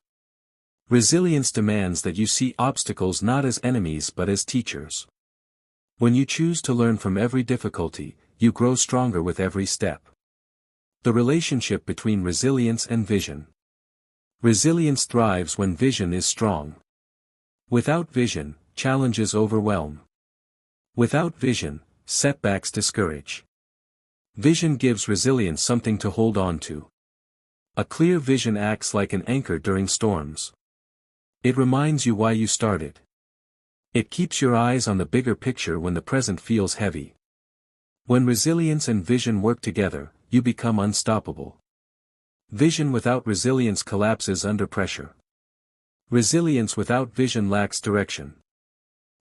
Resilience demands that you see obstacles not as enemies but as teachers. When you choose to learn from every difficulty, you grow stronger with every step. The relationship between resilience and vision. Resilience thrives when vision is strong. Without vision, challenges overwhelm. Without vision, setbacks discourage. Vision gives resilience something to hold on to. A clear vision acts like an anchor during storms. It reminds you why you started. It keeps your eyes on the bigger picture when the present feels heavy. When resilience and vision work together, you become unstoppable. Vision without resilience collapses under pressure. Resilience without vision lacks direction.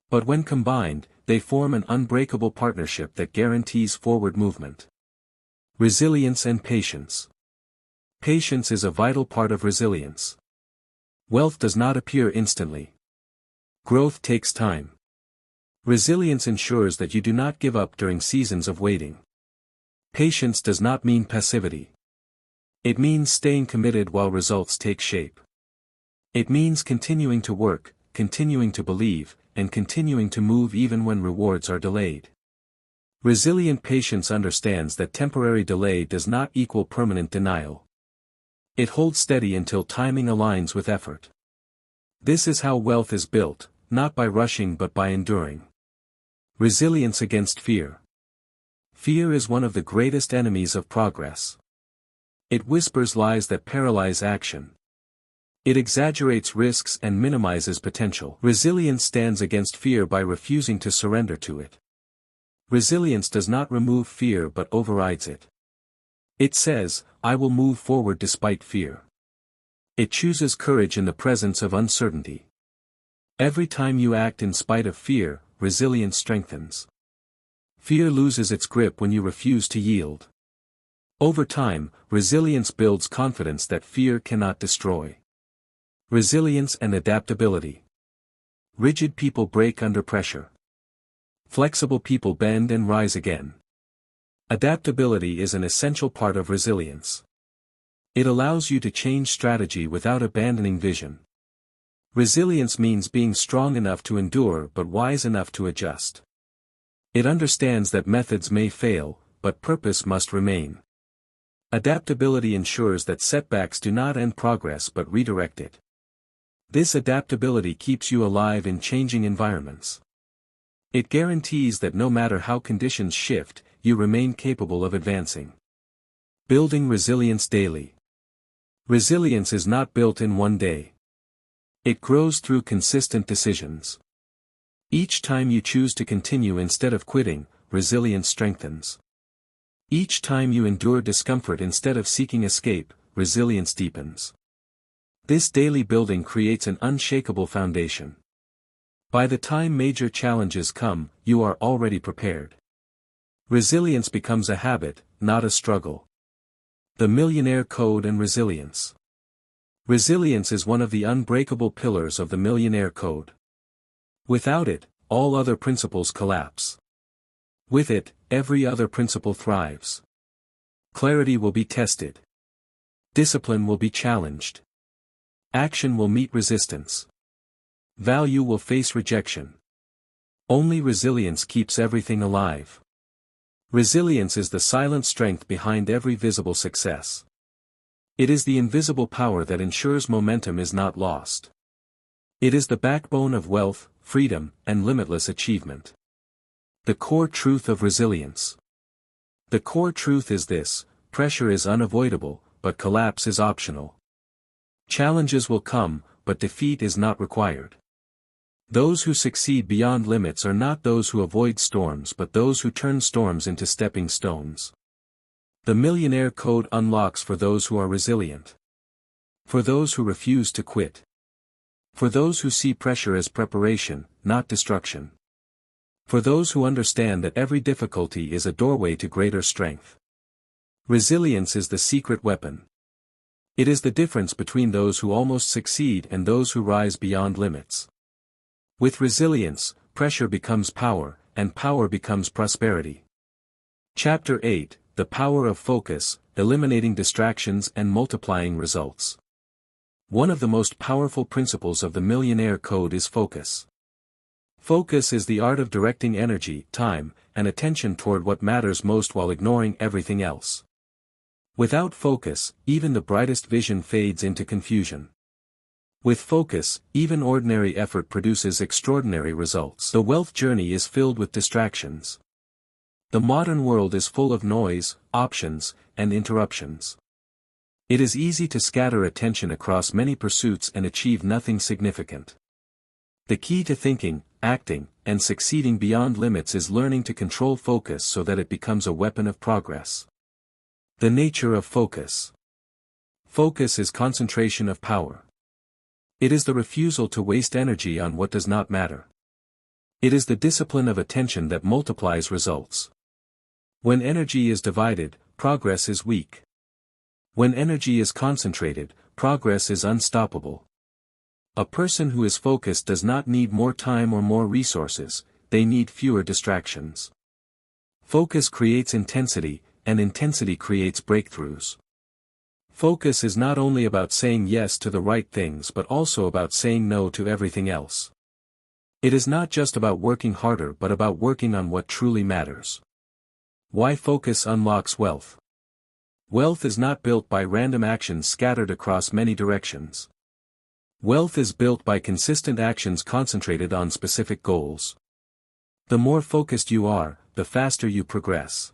But when combined, they form an unbreakable partnership that guarantees forward movement. Resilience and patience. Patience is a vital part of resilience. Wealth does not appear instantly. Growth takes time. Resilience ensures that you do not give up during seasons of waiting. Patience does not mean passivity. It means staying committed while results take shape. It means continuing to work, continuing to believe, and continuing to move even when rewards are delayed. Resilient patience understands that temporary delay does not equal permanent denial. It holds steady until timing aligns with effort. This is how wealth is built, not by rushing but by enduring. Resilience against fear. Fear is one of the greatest enemies of progress. It whispers lies that paralyze action. It exaggerates risks and minimizes potential. Resilience stands against fear by refusing to surrender to it. Resilience does not remove fear but overrides it. It says, I will move forward despite fear. It chooses courage in the presence of uncertainty. Every time you act in spite of fear, resilience strengthens. Fear loses its grip when you refuse to yield. Over time, resilience builds confidence that fear cannot destroy. Resilience and adaptability. Rigid people break under pressure. Flexible people bend and rise again. Adaptability is an essential part of resilience. It allows you to change strategy without abandoning vision. Resilience means being strong enough to endure but wise enough to adjust. It understands that methods may fail, but purpose must remain. Adaptability ensures that setbacks do not end progress but redirect it. This adaptability keeps you alive in changing environments. It guarantees that no matter how conditions shift, you remain capable of advancing. Building resilience daily. Resilience is not built in one day. It grows through consistent decisions. Each time you choose to continue instead of quitting, resilience strengthens. Each time you endure discomfort instead of seeking escape, resilience deepens. This daily building creates an unshakable foundation. By the time major challenges come, you are already prepared. Resilience becomes a habit, not a struggle. The Millionaire Code and Resilience. Resilience is one of the unbreakable pillars of the Millionaire Code. Without it, all other principles collapse. With it, every other principle thrives. Clarity will be tested. Discipline will be challenged. Action will meet resistance. Value will face rejection. Only resilience keeps everything alive. Resilience is the silent strength behind every visible success. It is the invisible power that ensures momentum is not lost. It is the backbone of wealth, freedom, and limitless achievement. The core truth of resilience. The core truth is this: pressure is unavoidable, but collapse is optional. Challenges will come, but defeat is not required. Those who succeed beyond limits are not those who avoid storms but those who turn storms into stepping stones. The Millionaire Code unlocks for those who are resilient. For those who refuse to quit. For those who see pressure as preparation, not destruction. For those who understand that every difficulty is a doorway to greater strength. Resilience is the secret weapon. It is the difference between those who almost succeed and those who rise beyond limits. With resilience, pressure becomes power, and power becomes prosperity. Chapter 8: The Power of Focus, Eliminating Distractions and Multiplying Results. One of the most powerful principles of the Millionaire Code is focus. Focus is the art of directing energy, time, and attention toward what matters most while ignoring everything else. Without focus, even the brightest vision fades into confusion. With focus, even ordinary effort produces extraordinary results. The wealth journey is filled with distractions. The modern world is full of noise, options, and interruptions. It is easy to scatter attention across many pursuits and achieve nothing significant. The key to thinking, acting, and succeeding beyond limits is learning to control focus so that it becomes a weapon of progress. The nature of focus. Focus is concentration of power. It is the refusal to waste energy on what does not matter. It is the discipline of attention that multiplies results. When energy is divided, progress is weak. When energy is concentrated, progress is unstoppable. A person who is focused does not need more time or more resources, they need fewer distractions. Focus creates intensity, and intensity creates breakthroughs. Focus is not only about saying yes to the right things but also about saying no to everything else. It is not just about working harder but about working on what truly matters. Why focus unlocks wealth? Wealth is not built by random actions scattered across many directions. Wealth is built by consistent actions concentrated on specific goals. The more focused you are, the faster you progress.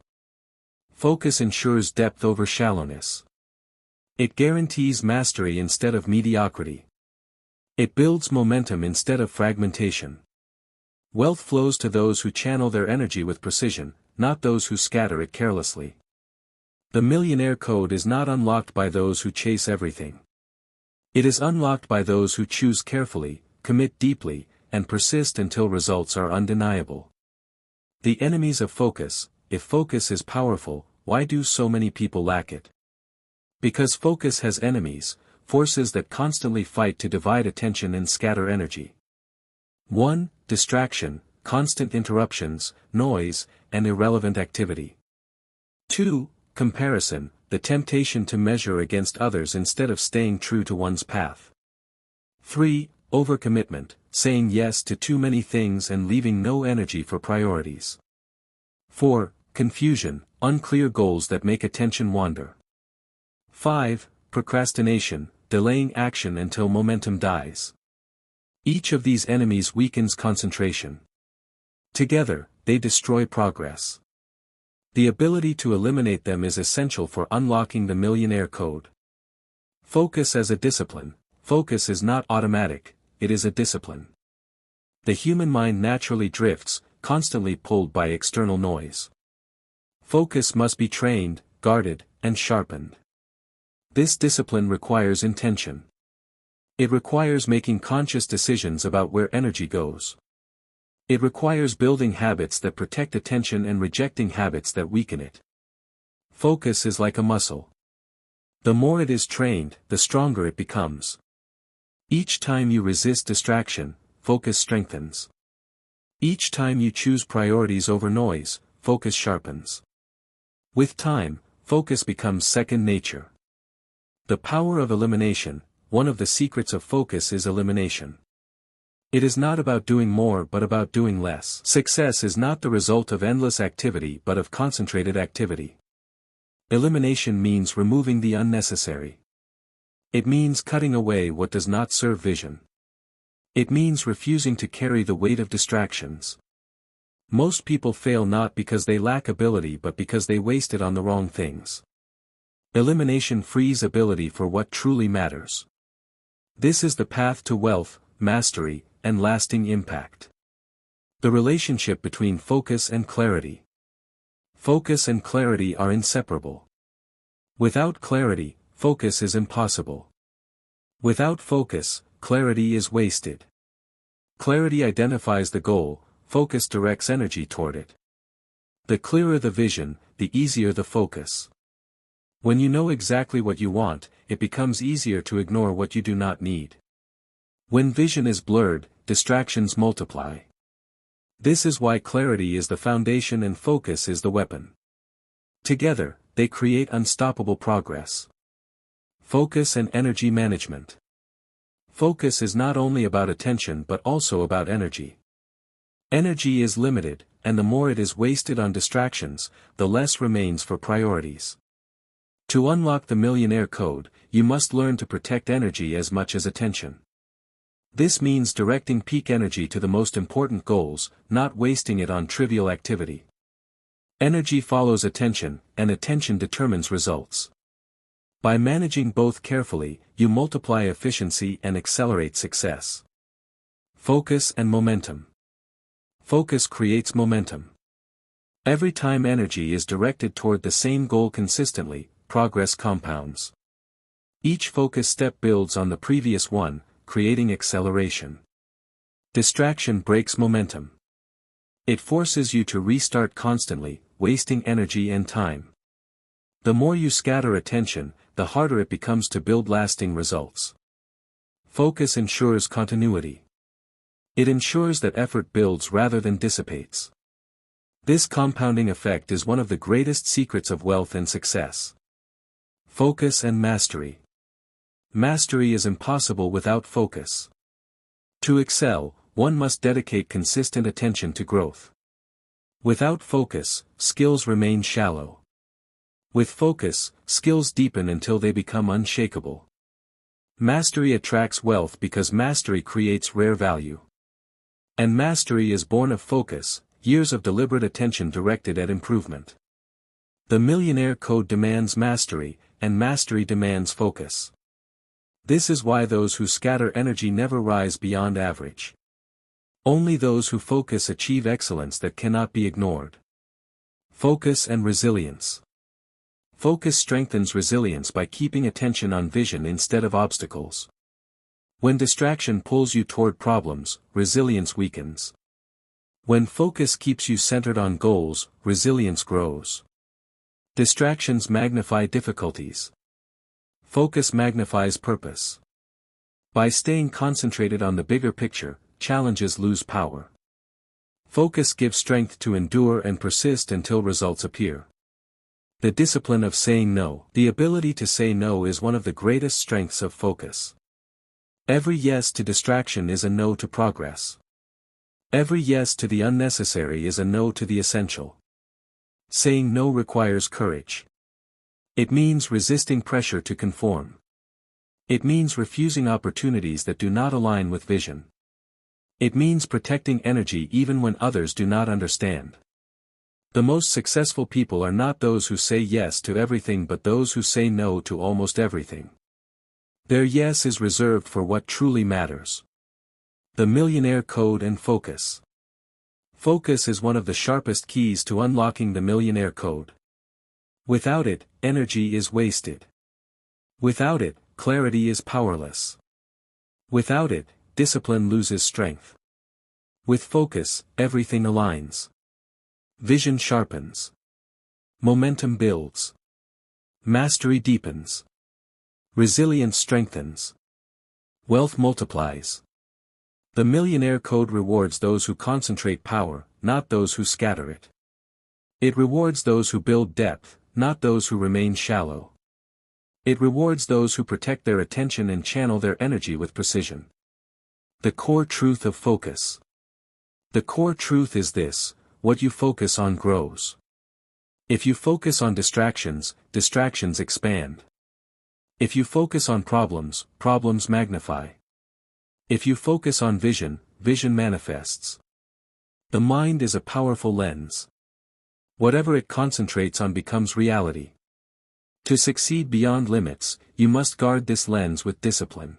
Focus ensures depth over shallowness. It guarantees mastery instead of mediocrity. It builds momentum instead of fragmentation. Wealth flows to those who channel their energy with precision, not those who scatter it carelessly. The Millionaire Code is not unlocked by those who chase everything. It is unlocked by those who choose carefully, commit deeply, and persist until results are undeniable. The enemies of focus: if focus is powerful, why do so many people lack it? Because focus has enemies, forces that constantly fight to divide attention and scatter energy. 1. Distraction, constant interruptions, noise, and irrelevant activity. 2. Comparison, the temptation to measure against others instead of staying true to one's path. 3. Overcommitment, saying yes to too many things and leaving no energy for priorities. 4. Confusion, unclear goals that make attention wander. 5. Procrastination, delaying action until momentum dies. Each of these enemies weakens concentration. Together, they destroy progress. The ability to eliminate them is essential for unlocking the Millionaire Code. Focus as a discipline. Focus is not automatic, it is a discipline. The human mind naturally drifts, constantly pulled by external noise. Focus must be trained, guarded, and sharpened. This discipline requires intention. It requires making conscious decisions about where energy goes. It requires building habits that protect attention and rejecting habits that weaken it. Focus is like a muscle. The more it is trained, the stronger it becomes. Each time you resist distraction, focus strengthens. Each time you choose priorities over noise, focus sharpens. With time, focus becomes second nature. The power of elimination. One of the secrets of focus is elimination. It is not about doing more but about doing less. Success is not the result of endless activity but of concentrated activity. Elimination means removing the unnecessary. It means cutting away what does not serve vision. It means refusing to carry the weight of distractions. Most people fail not because they lack ability but because they waste it on the wrong things. Elimination frees ability for what truly matters. This is the path to wealth, mastery, and lasting impact. The relationship between focus and clarity. Focus and clarity are inseparable. Without clarity, focus is impossible. Without focus, clarity is wasted. Clarity identifies the goal, focus directs energy toward it. The clearer the vision, the easier the focus. When you know exactly what you want, it becomes easier to ignore what you do not need. When vision is blurred, distractions multiply. This is why clarity is the foundation and focus is the weapon. Together, they create unstoppable progress. Focus and energy management. Focus is not only about attention but also about energy. Energy is limited, and the more it is wasted on distractions, the less remains for priorities. To unlock the Millionaire Code, you must learn to protect energy as much as attention. This means directing peak energy to the most important goals, not wasting it on trivial activity. Energy follows attention, and attention determines results. By managing both carefully, you multiply efficiency and accelerate success. Focus and momentum. Focus creates momentum. Every time energy is directed toward the same goal consistently, progress compounds. Each focus step builds on the previous one, creating acceleration. Distraction breaks momentum. It forces you to restart constantly, wasting energy and time. The more you scatter attention, the harder it becomes to build lasting results. Focus ensures continuity. It ensures that effort builds rather than dissipates. This compounding effect is one of the greatest secrets of wealth and success. Focus and mastery. Mastery is impossible without focus. To excel, one must dedicate consistent attention to growth. Without focus, skills remain shallow. With focus, skills deepen until they become unshakable. Mastery attracts wealth because mastery creates rare value. And mastery is born of focus, years of deliberate attention directed at improvement. The Millionaire Code demands mastery, and mastery demands focus. This is why those who scatter energy never rise beyond average. Only those who focus achieve excellence that cannot be ignored. Focus and resilience. Focus strengthens resilience by keeping attention on vision instead of obstacles. When distraction pulls you toward problems, resilience weakens. When focus keeps you centered on goals, resilience grows. Distractions magnify difficulties. Focus magnifies purpose. By staying concentrated on the bigger picture, challenges lose power. Focus gives strength to endure and persist until results appear. The discipline of saying no. The ability to say no is one of the greatest strengths of focus. Every yes to distraction is a no to progress. Every yes to the unnecessary is a no to the essential. Saying no requires courage. It means resisting pressure to conform. It means refusing opportunities that do not align with vision. It means protecting energy even when others do not understand. The most successful people are not those who say yes to everything but those who say no to almost everything. Their yes is reserved for what truly matters. The Millionaire Code and Focus. Focus is one of the sharpest keys to unlocking the Millionaire Code. Without it, energy is wasted. Without it, clarity is powerless. Without it, discipline loses strength. With focus, everything aligns. Vision sharpens. Momentum builds. Mastery deepens. Resilience strengthens. Wealth multiplies. The Millionaire Code rewards those who concentrate power, not those who scatter it. It rewards those who build depth, not those who remain shallow. It rewards those who protect their attention and channel their energy with precision. The core truth of focus. The core truth is this: what you focus on grows. If you focus on distractions, distractions expand. If you focus on problems, problems magnify. If you focus on vision, vision manifests. The mind is a powerful lens. Whatever it concentrates on becomes reality. To succeed beyond limits, you must guard this lens with discipline.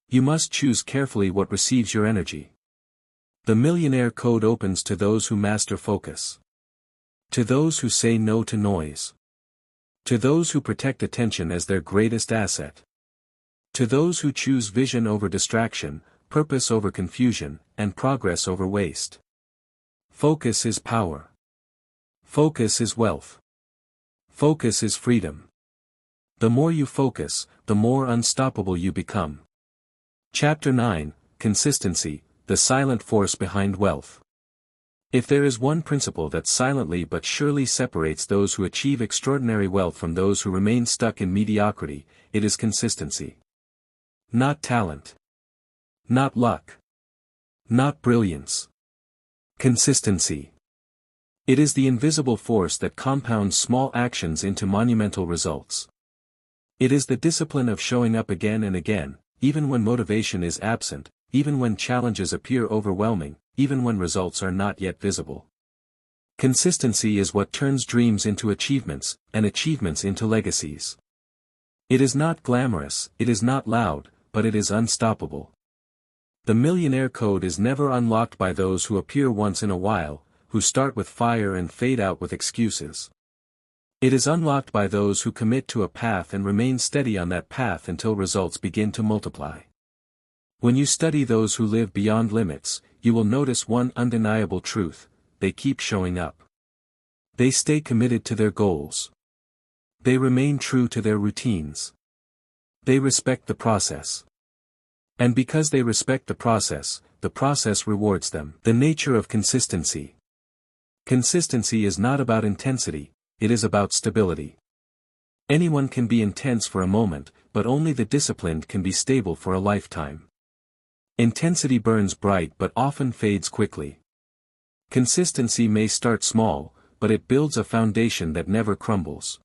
You must choose carefully what receives your energy. The Millionaire Code opens to those who master focus. To those who say no to noise. To those who protect attention as their greatest asset. To those who choose vision over distraction, purpose over confusion, and progress over waste. Focus is power. Focus is wealth. Focus is freedom. The more you focus, the more unstoppable you become. Chapter 9, Consistency, the silent force behind wealth. If there is one principle that silently but surely separates those who achieve extraordinary wealth from those who remain stuck in mediocrity, it is consistency. Not talent. Not luck. Not brilliance. Consistency. It is the invisible force that compounds small actions into monumental results. It is the discipline of showing up again and again, even when motivation is absent, even when challenges appear overwhelming, even when results are not yet visible. Consistency is what turns dreams into achievements, and achievements into legacies. It is not glamorous, it is not loud, but it is unstoppable. The Millionaire Code is never unlocked by those who appear once in a while, who start with fire and fade out with excuses. It is unlocked by those who commit to a path and remain steady on that path until results begin to multiply. When you study those who live beyond limits, you will notice one undeniable truth: they keep showing up. They stay committed to their goals. They remain true to their routines. They respect the process. And because they respect the process rewards them. The nature of consistency. Consistency is not about intensity, it is about stability. Anyone can be intense for a moment, but only the disciplined can be stable for a lifetime. Intensity burns bright but often fades quickly. Consistency may start small, but it builds a foundation that never crumbles.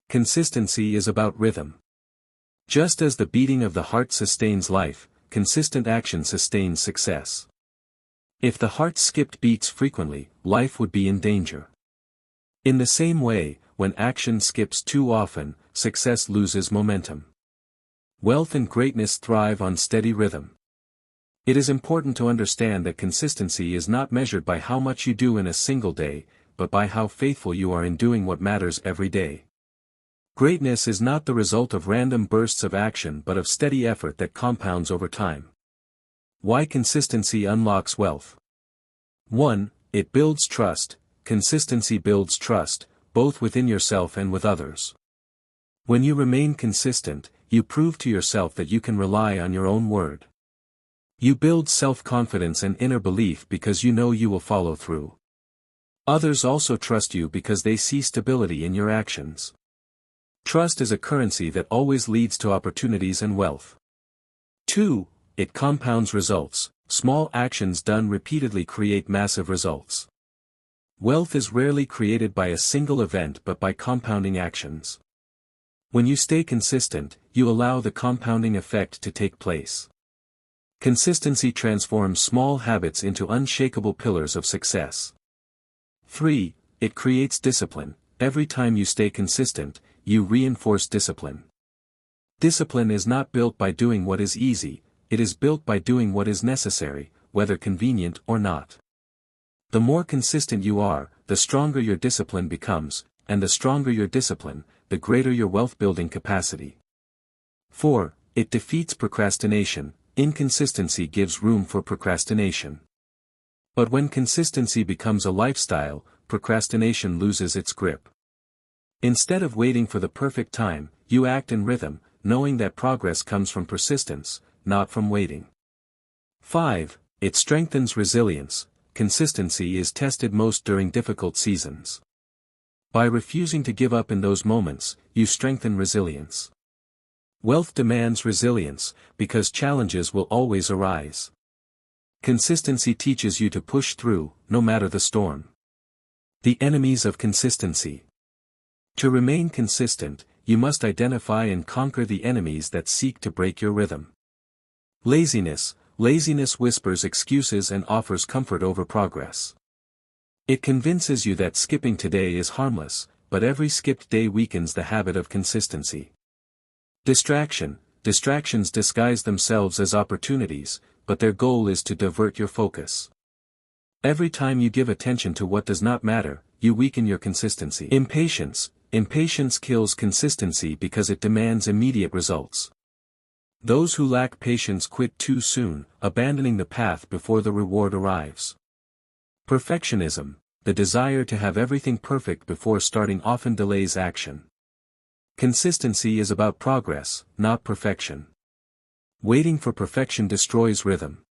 Consistency is about rhythm. Just as the beating of the heart sustains life, consistent action sustains success. If the heart skipped beats frequently, life would be in danger. In the same way, when action skips too often, success loses momentum. Wealth and greatness thrive on steady rhythm. It is important to understand that consistency is not measured by how much you do in a single day, but by how faithful you are in doing what matters every day. Greatness is not the result of random bursts of action but of steady effort that compounds over time. Why consistency unlocks wealth? 1. It builds trust. Consistency builds trust, both within yourself and with others. When you remain consistent, you prove to yourself that you can rely on your own word. You build self-confidence and inner belief because you know you will follow through. Others also trust you because they see stability in your actions. Trust is a currency that always leads to opportunities and wealth. 2. It compounds results. Small actions done repeatedly create massive results. Wealth is rarely created by a single event but by compounding actions. When you stay consistent, you allow the compounding effect to take place. Consistency transforms small habits into unshakable pillars of success. 3. It creates discipline. Every time you stay consistent, you reinforce discipline. Discipline is not built by doing what is easy, it is built by doing what is necessary, whether convenient or not. The more consistent you are, the stronger your discipline becomes, and the stronger your discipline, the greater your wealth-building capacity. 4. It defeats procrastination. Inconsistency gives room for procrastination. But when consistency becomes a lifestyle, procrastination loses its grip. Instead of waiting for the perfect time, you act in rhythm, knowing that progress comes from persistence, not from waiting. 5. It strengthens resilience. Consistency is tested most during difficult seasons. By refusing to give up in those moments, you strengthen resilience. Wealth demands resilience, because challenges will always arise. Consistency teaches you to push through, no matter the storm. The enemies of consistency. To remain consistent, you must identify and conquer the enemies that seek to break your rhythm. Laziness. Laziness whispers excuses and offers comfort over progress. It convinces you that skipping today is harmless, but every skipped day weakens the habit of consistency. Distraction. Distractions disguise themselves as opportunities, but their goal is to divert your focus. Every time you give attention to what does not matter, you weaken your consistency. Impatience. Impatience kills consistency because it demands immediate results. Those who lack patience quit too soon, abandoning the path before the reward arrives. Perfectionism. The desire to have everything perfect before starting often delays action. Consistency is about progress, not perfection. Waiting for perfection destroys rhythm.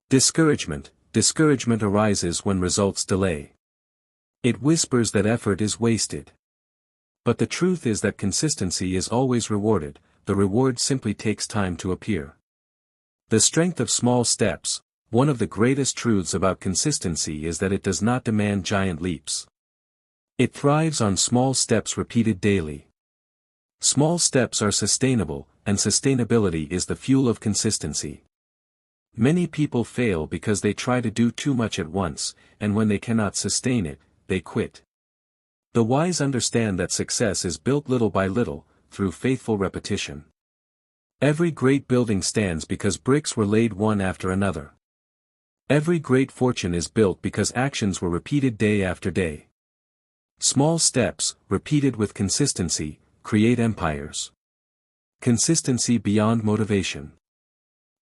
Discouragement. Discouragement arises when results delay. It whispers that effort is wasted. But the truth is that consistency is always rewarded, the reward simply takes time to appear. The strength of small steps. One of the greatest truths about consistency is that it does not demand giant leaps. It thrives on small steps repeated daily. Small steps are sustainable, and sustainability is the fuel of consistency. Many people fail because they try to do too much at once, and when they cannot sustain it, they quit. The wise understand that success is built little by little, through faithful repetition. Every great building stands because bricks were laid one after another. Every great fortune is built because actions were repeated day after day. Small steps, repeated with consistency, create empires. Consistency beyond motivation.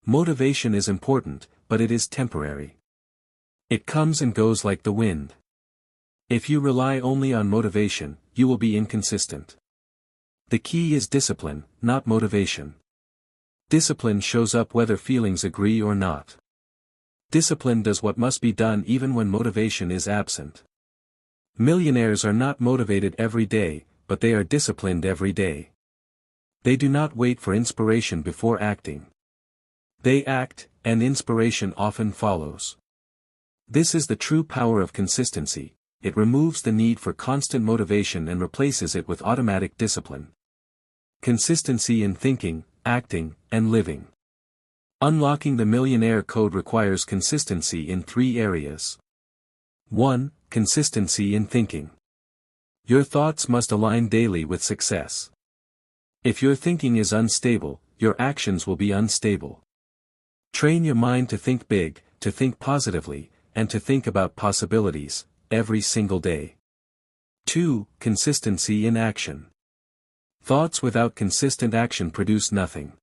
Motivation is important, but it is temporary. It comes and goes like the wind. If you rely only on motivation, you will be inconsistent. The key is discipline, not motivation. Discipline shows up whether feelings agree or not. Discipline does what must be done even when motivation is absent. Millionaires are not motivated every day, but they are disciplined every day. They do not wait for inspiration before acting. They act, and inspiration often follows. This is the true power of consistency. It removes the need for constant motivation and replaces it with automatic discipline. Consistency in thinking, acting, and living. Unlocking the Millionaire Code requires consistency in 3 areas. 1. Consistency in thinking. Your thoughts must align daily with success. If your thinking is unstable, your actions will be unstable. Train your mind to think big, to think positively, and to think about possibilities, every single day. 2. Consistency in action. Thoughts without consistent action produce nothing.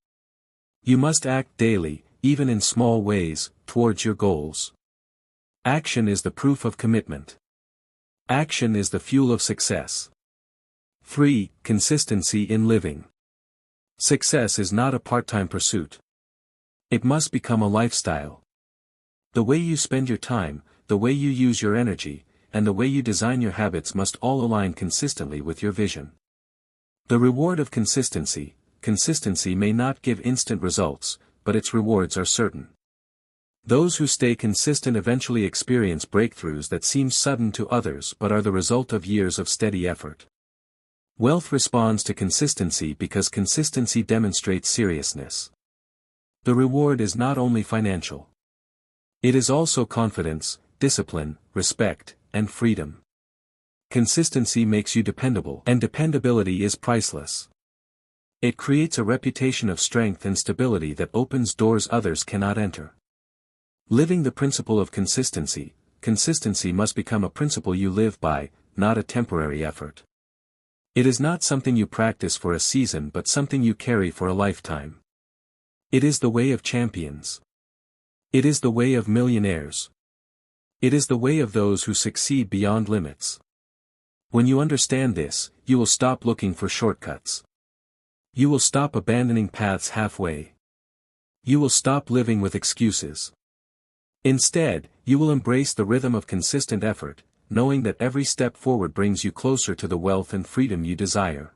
You must act daily, even in small ways, towards your goals. Action is the proof of commitment. Action is the fuel of success. 3. Consistency in living. Success is not a part-time pursuit. It must become a lifestyle. The way you spend your time, the way you use your energy, and the way you design your habits must all align consistently with your vision. The reward of consistency. Consistency may not give instant results, but its rewards are certain. Those who stay consistent eventually experience breakthroughs that seem sudden to others but are the result of years of steady effort. Wealth responds to consistency because consistency demonstrates seriousness. The reward is not only financial. It is also confidence, discipline, respect, and freedom. Consistency makes you dependable, and dependability is priceless. It creates a reputation of strength and stability that opens doors others cannot enter. Living the principle of consistency. Consistency must become a principle you live by, not a temporary effort. It is not something you practice for a season but something you carry for a lifetime. It is the way of champions. It is the way of millionaires. It is the way of those who succeed beyond limits. When you understand this, you will stop looking for shortcuts. You will stop abandoning paths halfway. You will stop living with excuses. Instead, you will embrace the rhythm of consistent effort, knowing that every step forward brings you closer to the wealth and freedom you desire.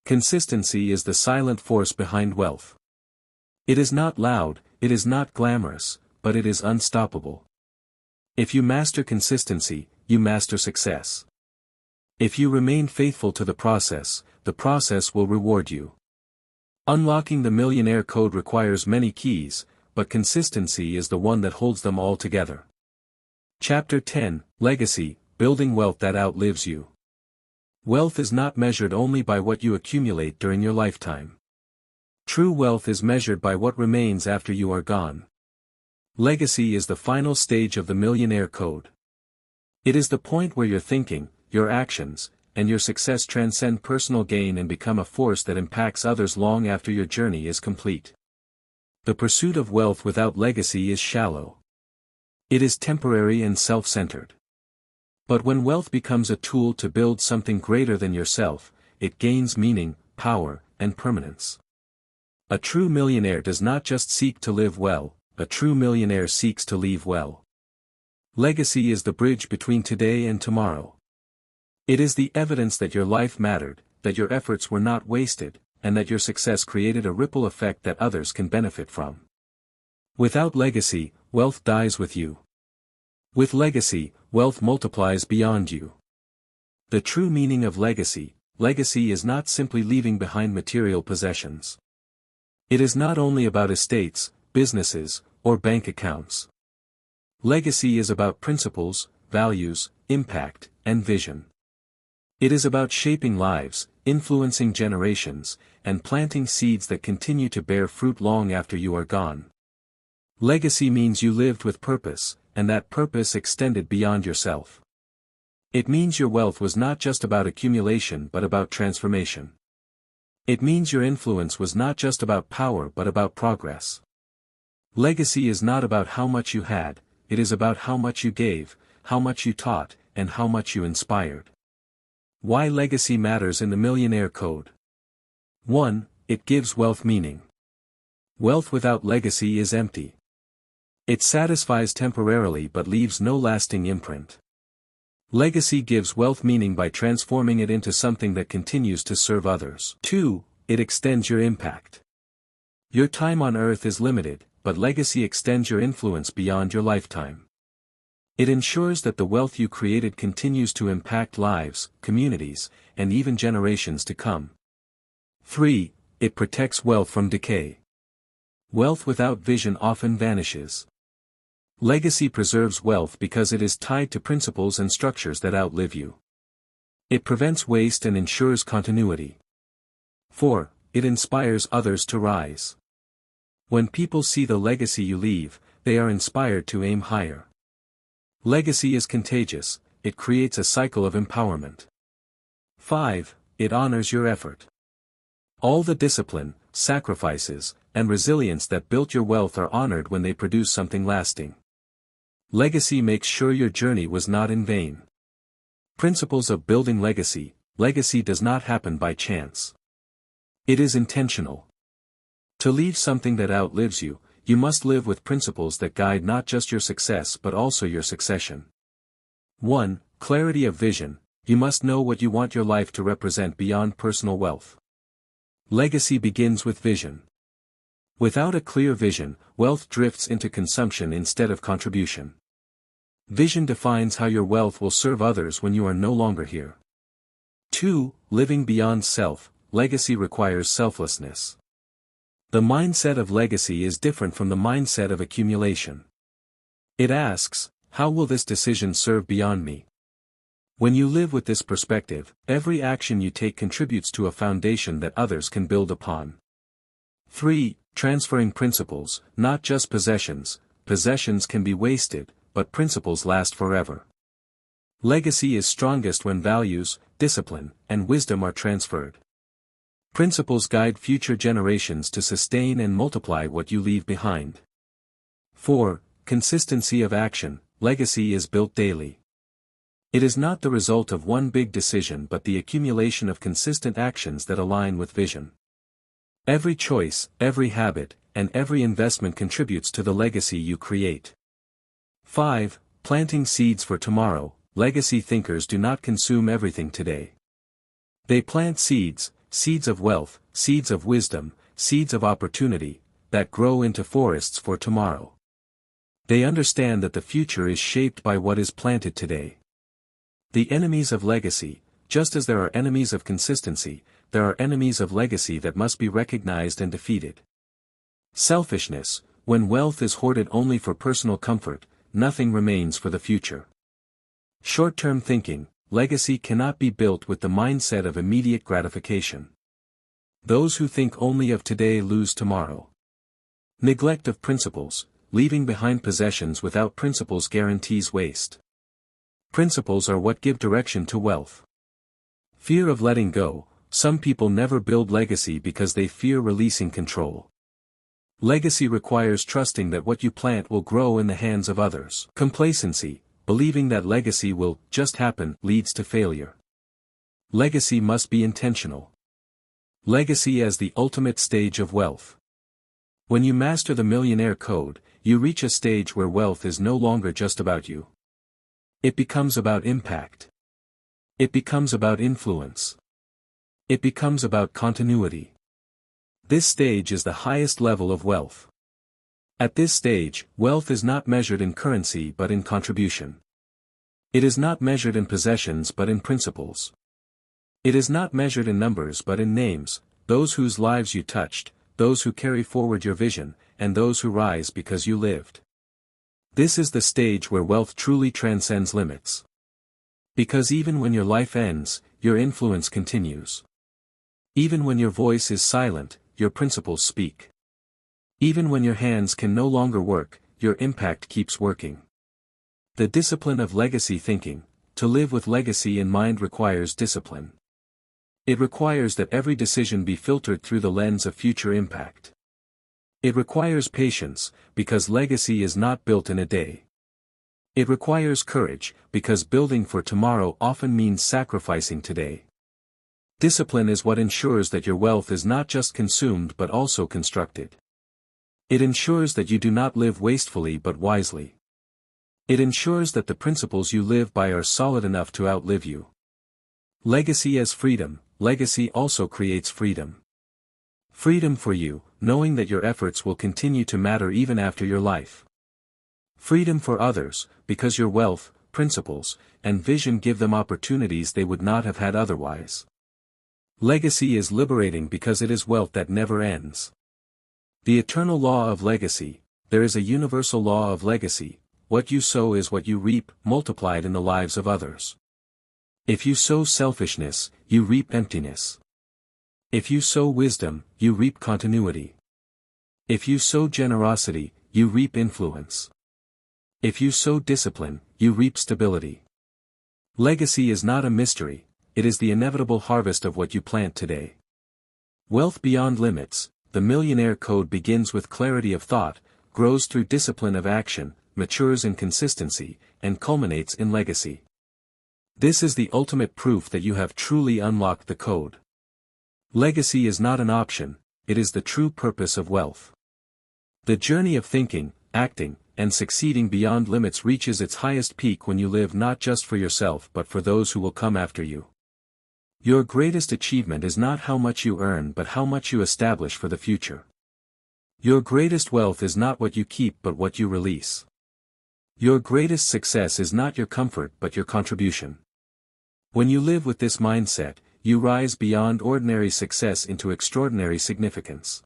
Consistency is the silent force behind wealth. It is not loud, it is not glamorous, but it is unstoppable. If you master consistency, you master success. If you remain faithful to the process will reward you. Unlocking the Millionaire Code requires many keys, but consistency is the one that holds them all together. Chapter 10, Legacy, Building Wealth That Outlives You. Wealth is not measured only by what you accumulate during your lifetime. True wealth is measured by what remains after you are gone. Legacy is the final stage of the Millionaire Code. It is the point where your thinking, your actions, and your success transcend personal gain and become a force that impacts others long after your journey is complete. The pursuit of wealth without legacy is shallow. It is temporary and self-centered. But when wealth becomes a tool to build something greater than yourself, it gains meaning, power, and permanence. A true millionaire does not just seek to live well, a true millionaire seeks to leave well. Legacy is the bridge between today and tomorrow. It is the evidence that your life mattered, that your efforts were not wasted, and that your success created a ripple effect that others can benefit from. Without legacy, wealth dies with you. With legacy, wealth multiplies beyond you. The true meaning of legacy is not simply leaving behind material possessions. It is not only about estates, businesses, or bank accounts. Legacy is about principles, values, impact, and vision. It is about shaping lives, influencing generations, and planting seeds that continue to bear fruit long after you are gone. Legacy means you lived with purpose, and that purpose extended beyond yourself. It means your wealth was not just about accumulation but about transformation. It means your influence was not just about power but about progress. Legacy is not about how much you had, it is about how much you gave, how much you taught, and how much you inspired. Why legacy matters in the Millionaire Code. 1. It gives wealth meaning. Wealth without legacy is empty. It satisfies temporarily but leaves no lasting imprint. Legacy gives wealth meaning by transforming it into something that continues to serve others. 2. It extends your impact. Your time on earth is limited, but legacy extends your influence beyond your lifetime. It ensures that the wealth you created continues to impact lives, communities, and even generations to come. 3. It protects wealth from decay. Wealth without vision often vanishes. Legacy preserves wealth because it is tied to principles and structures that outlive you. It prevents waste and ensures continuity. 4. It inspires others to rise. When people see the legacy you leave, they are inspired to aim higher. Legacy is contagious, it creates a cycle of empowerment. 5. It honors your effort. All the discipline, sacrifices, and resilience that built your wealth are honored when they produce something lasting. Legacy makes sure your journey was not in vain. Principles of building legacy. Legacy does not happen by chance. It is intentional. To leave something that outlives you, you must live with principles that guide not just your success but also your succession. 1. Clarity of vision. You must know what you want your life to represent beyond personal wealth. Legacy begins with vision. Without a clear vision, wealth drifts into consumption instead of contribution. Vision defines how your wealth will serve others when you are no longer here. 2. Living beyond self. Legacy requires selflessness. The mindset of legacy is different from the mindset of accumulation. It asks, how will this decision serve beyond me? When you live with this perspective, every action you take contributes to a foundation that others can build upon. 3. Transferring principles, not just possessions. Possessions can be wasted, but principles last forever. Legacy is strongest when values, discipline, and wisdom are transferred. Principles guide future generations to sustain and multiply what you leave behind. 4. Consistency of action. Legacy is built daily. It is not the result of one big decision but the accumulation of consistent actions that align with vision. Every choice, every habit, and every investment contributes to the legacy you create. 5. Planting seeds for tomorrow. Legacy thinkers do not consume everything today. They plant seeds, seeds of wealth, seeds of wisdom, seeds of opportunity, that grow into forests for tomorrow. They understand that the future is shaped by what is planted today. The enemies of legacy. Just as there are enemies of consistency, there are enemies of legacy that must be recognized and defeated. Selfishness. When wealth is hoarded only for personal comfort, nothing remains for the future. Short-term thinking. Legacy cannot be built with the mindset of immediate gratification. Those who think only of today lose tomorrow. Neglect of principles. Leaving behind possessions without principles guarantees waste. Principles are what give direction to wealth. Fear of letting go. Some people never build legacy because they fear releasing control. Legacy requires trusting that what you plant will grow in the hands of others. Complacency. Believing that legacy will just happen leads to failure. Legacy must be intentional. Legacy as the ultimate stage of wealth. When you master the Millionaire Code, you reach a stage where wealth is no longer just about you. It becomes about impact. It becomes about influence. It becomes about continuity. This stage is the highest level of wealth. At this stage, wealth is not measured in currency but in contribution. It is not measured in possessions but in principles. It is not measured in numbers but in names, those whose lives you touched, those who carry forward your vision, and those who rise because you lived. This is the stage where wealth truly transcends limits. Because even when your life ends, your influence continues. Even when your voice is silent, your principles speak. Even when your hands can no longer work, your impact keeps working. The discipline of legacy thinking. To live with legacy in mind requires discipline. It requires that every decision be filtered through the lens of future impact. It requires patience, because legacy is not built in a day. It requires courage, because building for tomorrow often means sacrificing today. Discipline is what ensures that your wealth is not just consumed but also constructed. It ensures that you do not live wastefully but wisely. It ensures that the principles you live by are solid enough to outlive you. Legacy as freedom. Legacy also creates freedom. Freedom for you, knowing that your efforts will continue to matter even after your life. Freedom for others, because your wealth, principles, and vision give them opportunities they would not have had otherwise. Legacy is liberating because it is wealth that never ends. The eternal law of legacy. There is a universal law of legacy: what you sow is what you reap, multiplied in the lives of others. If you sow selfishness, you reap emptiness. If you sow wisdom, you reap continuity. If you sow generosity, you reap influence. If you sow discipline, you reap stability. Legacy is not a mystery, it is the inevitable harvest of what you plant today. Wealth beyond limits. The Millionaire Code begins with clarity of thought, grows through discipline of action, matures in consistency, and culminates in legacy. This is the ultimate proof that you have truly unlocked the code. Legacy is not an option, it is the true purpose of wealth. The journey of thinking, acting, and succeeding beyond limits reaches its highest peak when you live not just for yourself but for those who will come after you. Your greatest achievement is not how much you earn but how much you establish for the future. Your greatest wealth is not what you keep but what you release. Your greatest success is not your comfort but your contribution. When you live with this mindset, you rise beyond ordinary success into extraordinary significance.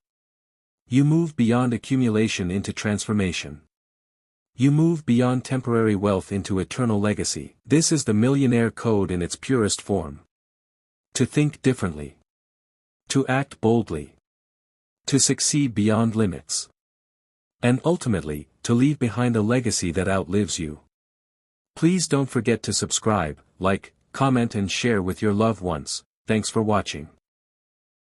You move beyond accumulation into transformation. You move beyond temporary wealth into eternal legacy. This is the Millionaire Code in its purest form. To think differently. To act boldly. To succeed beyond limits. And ultimately, to leave behind a legacy that outlives you. Please don't forget to subscribe, like, comment and share with your loved ones. Thanks for watching.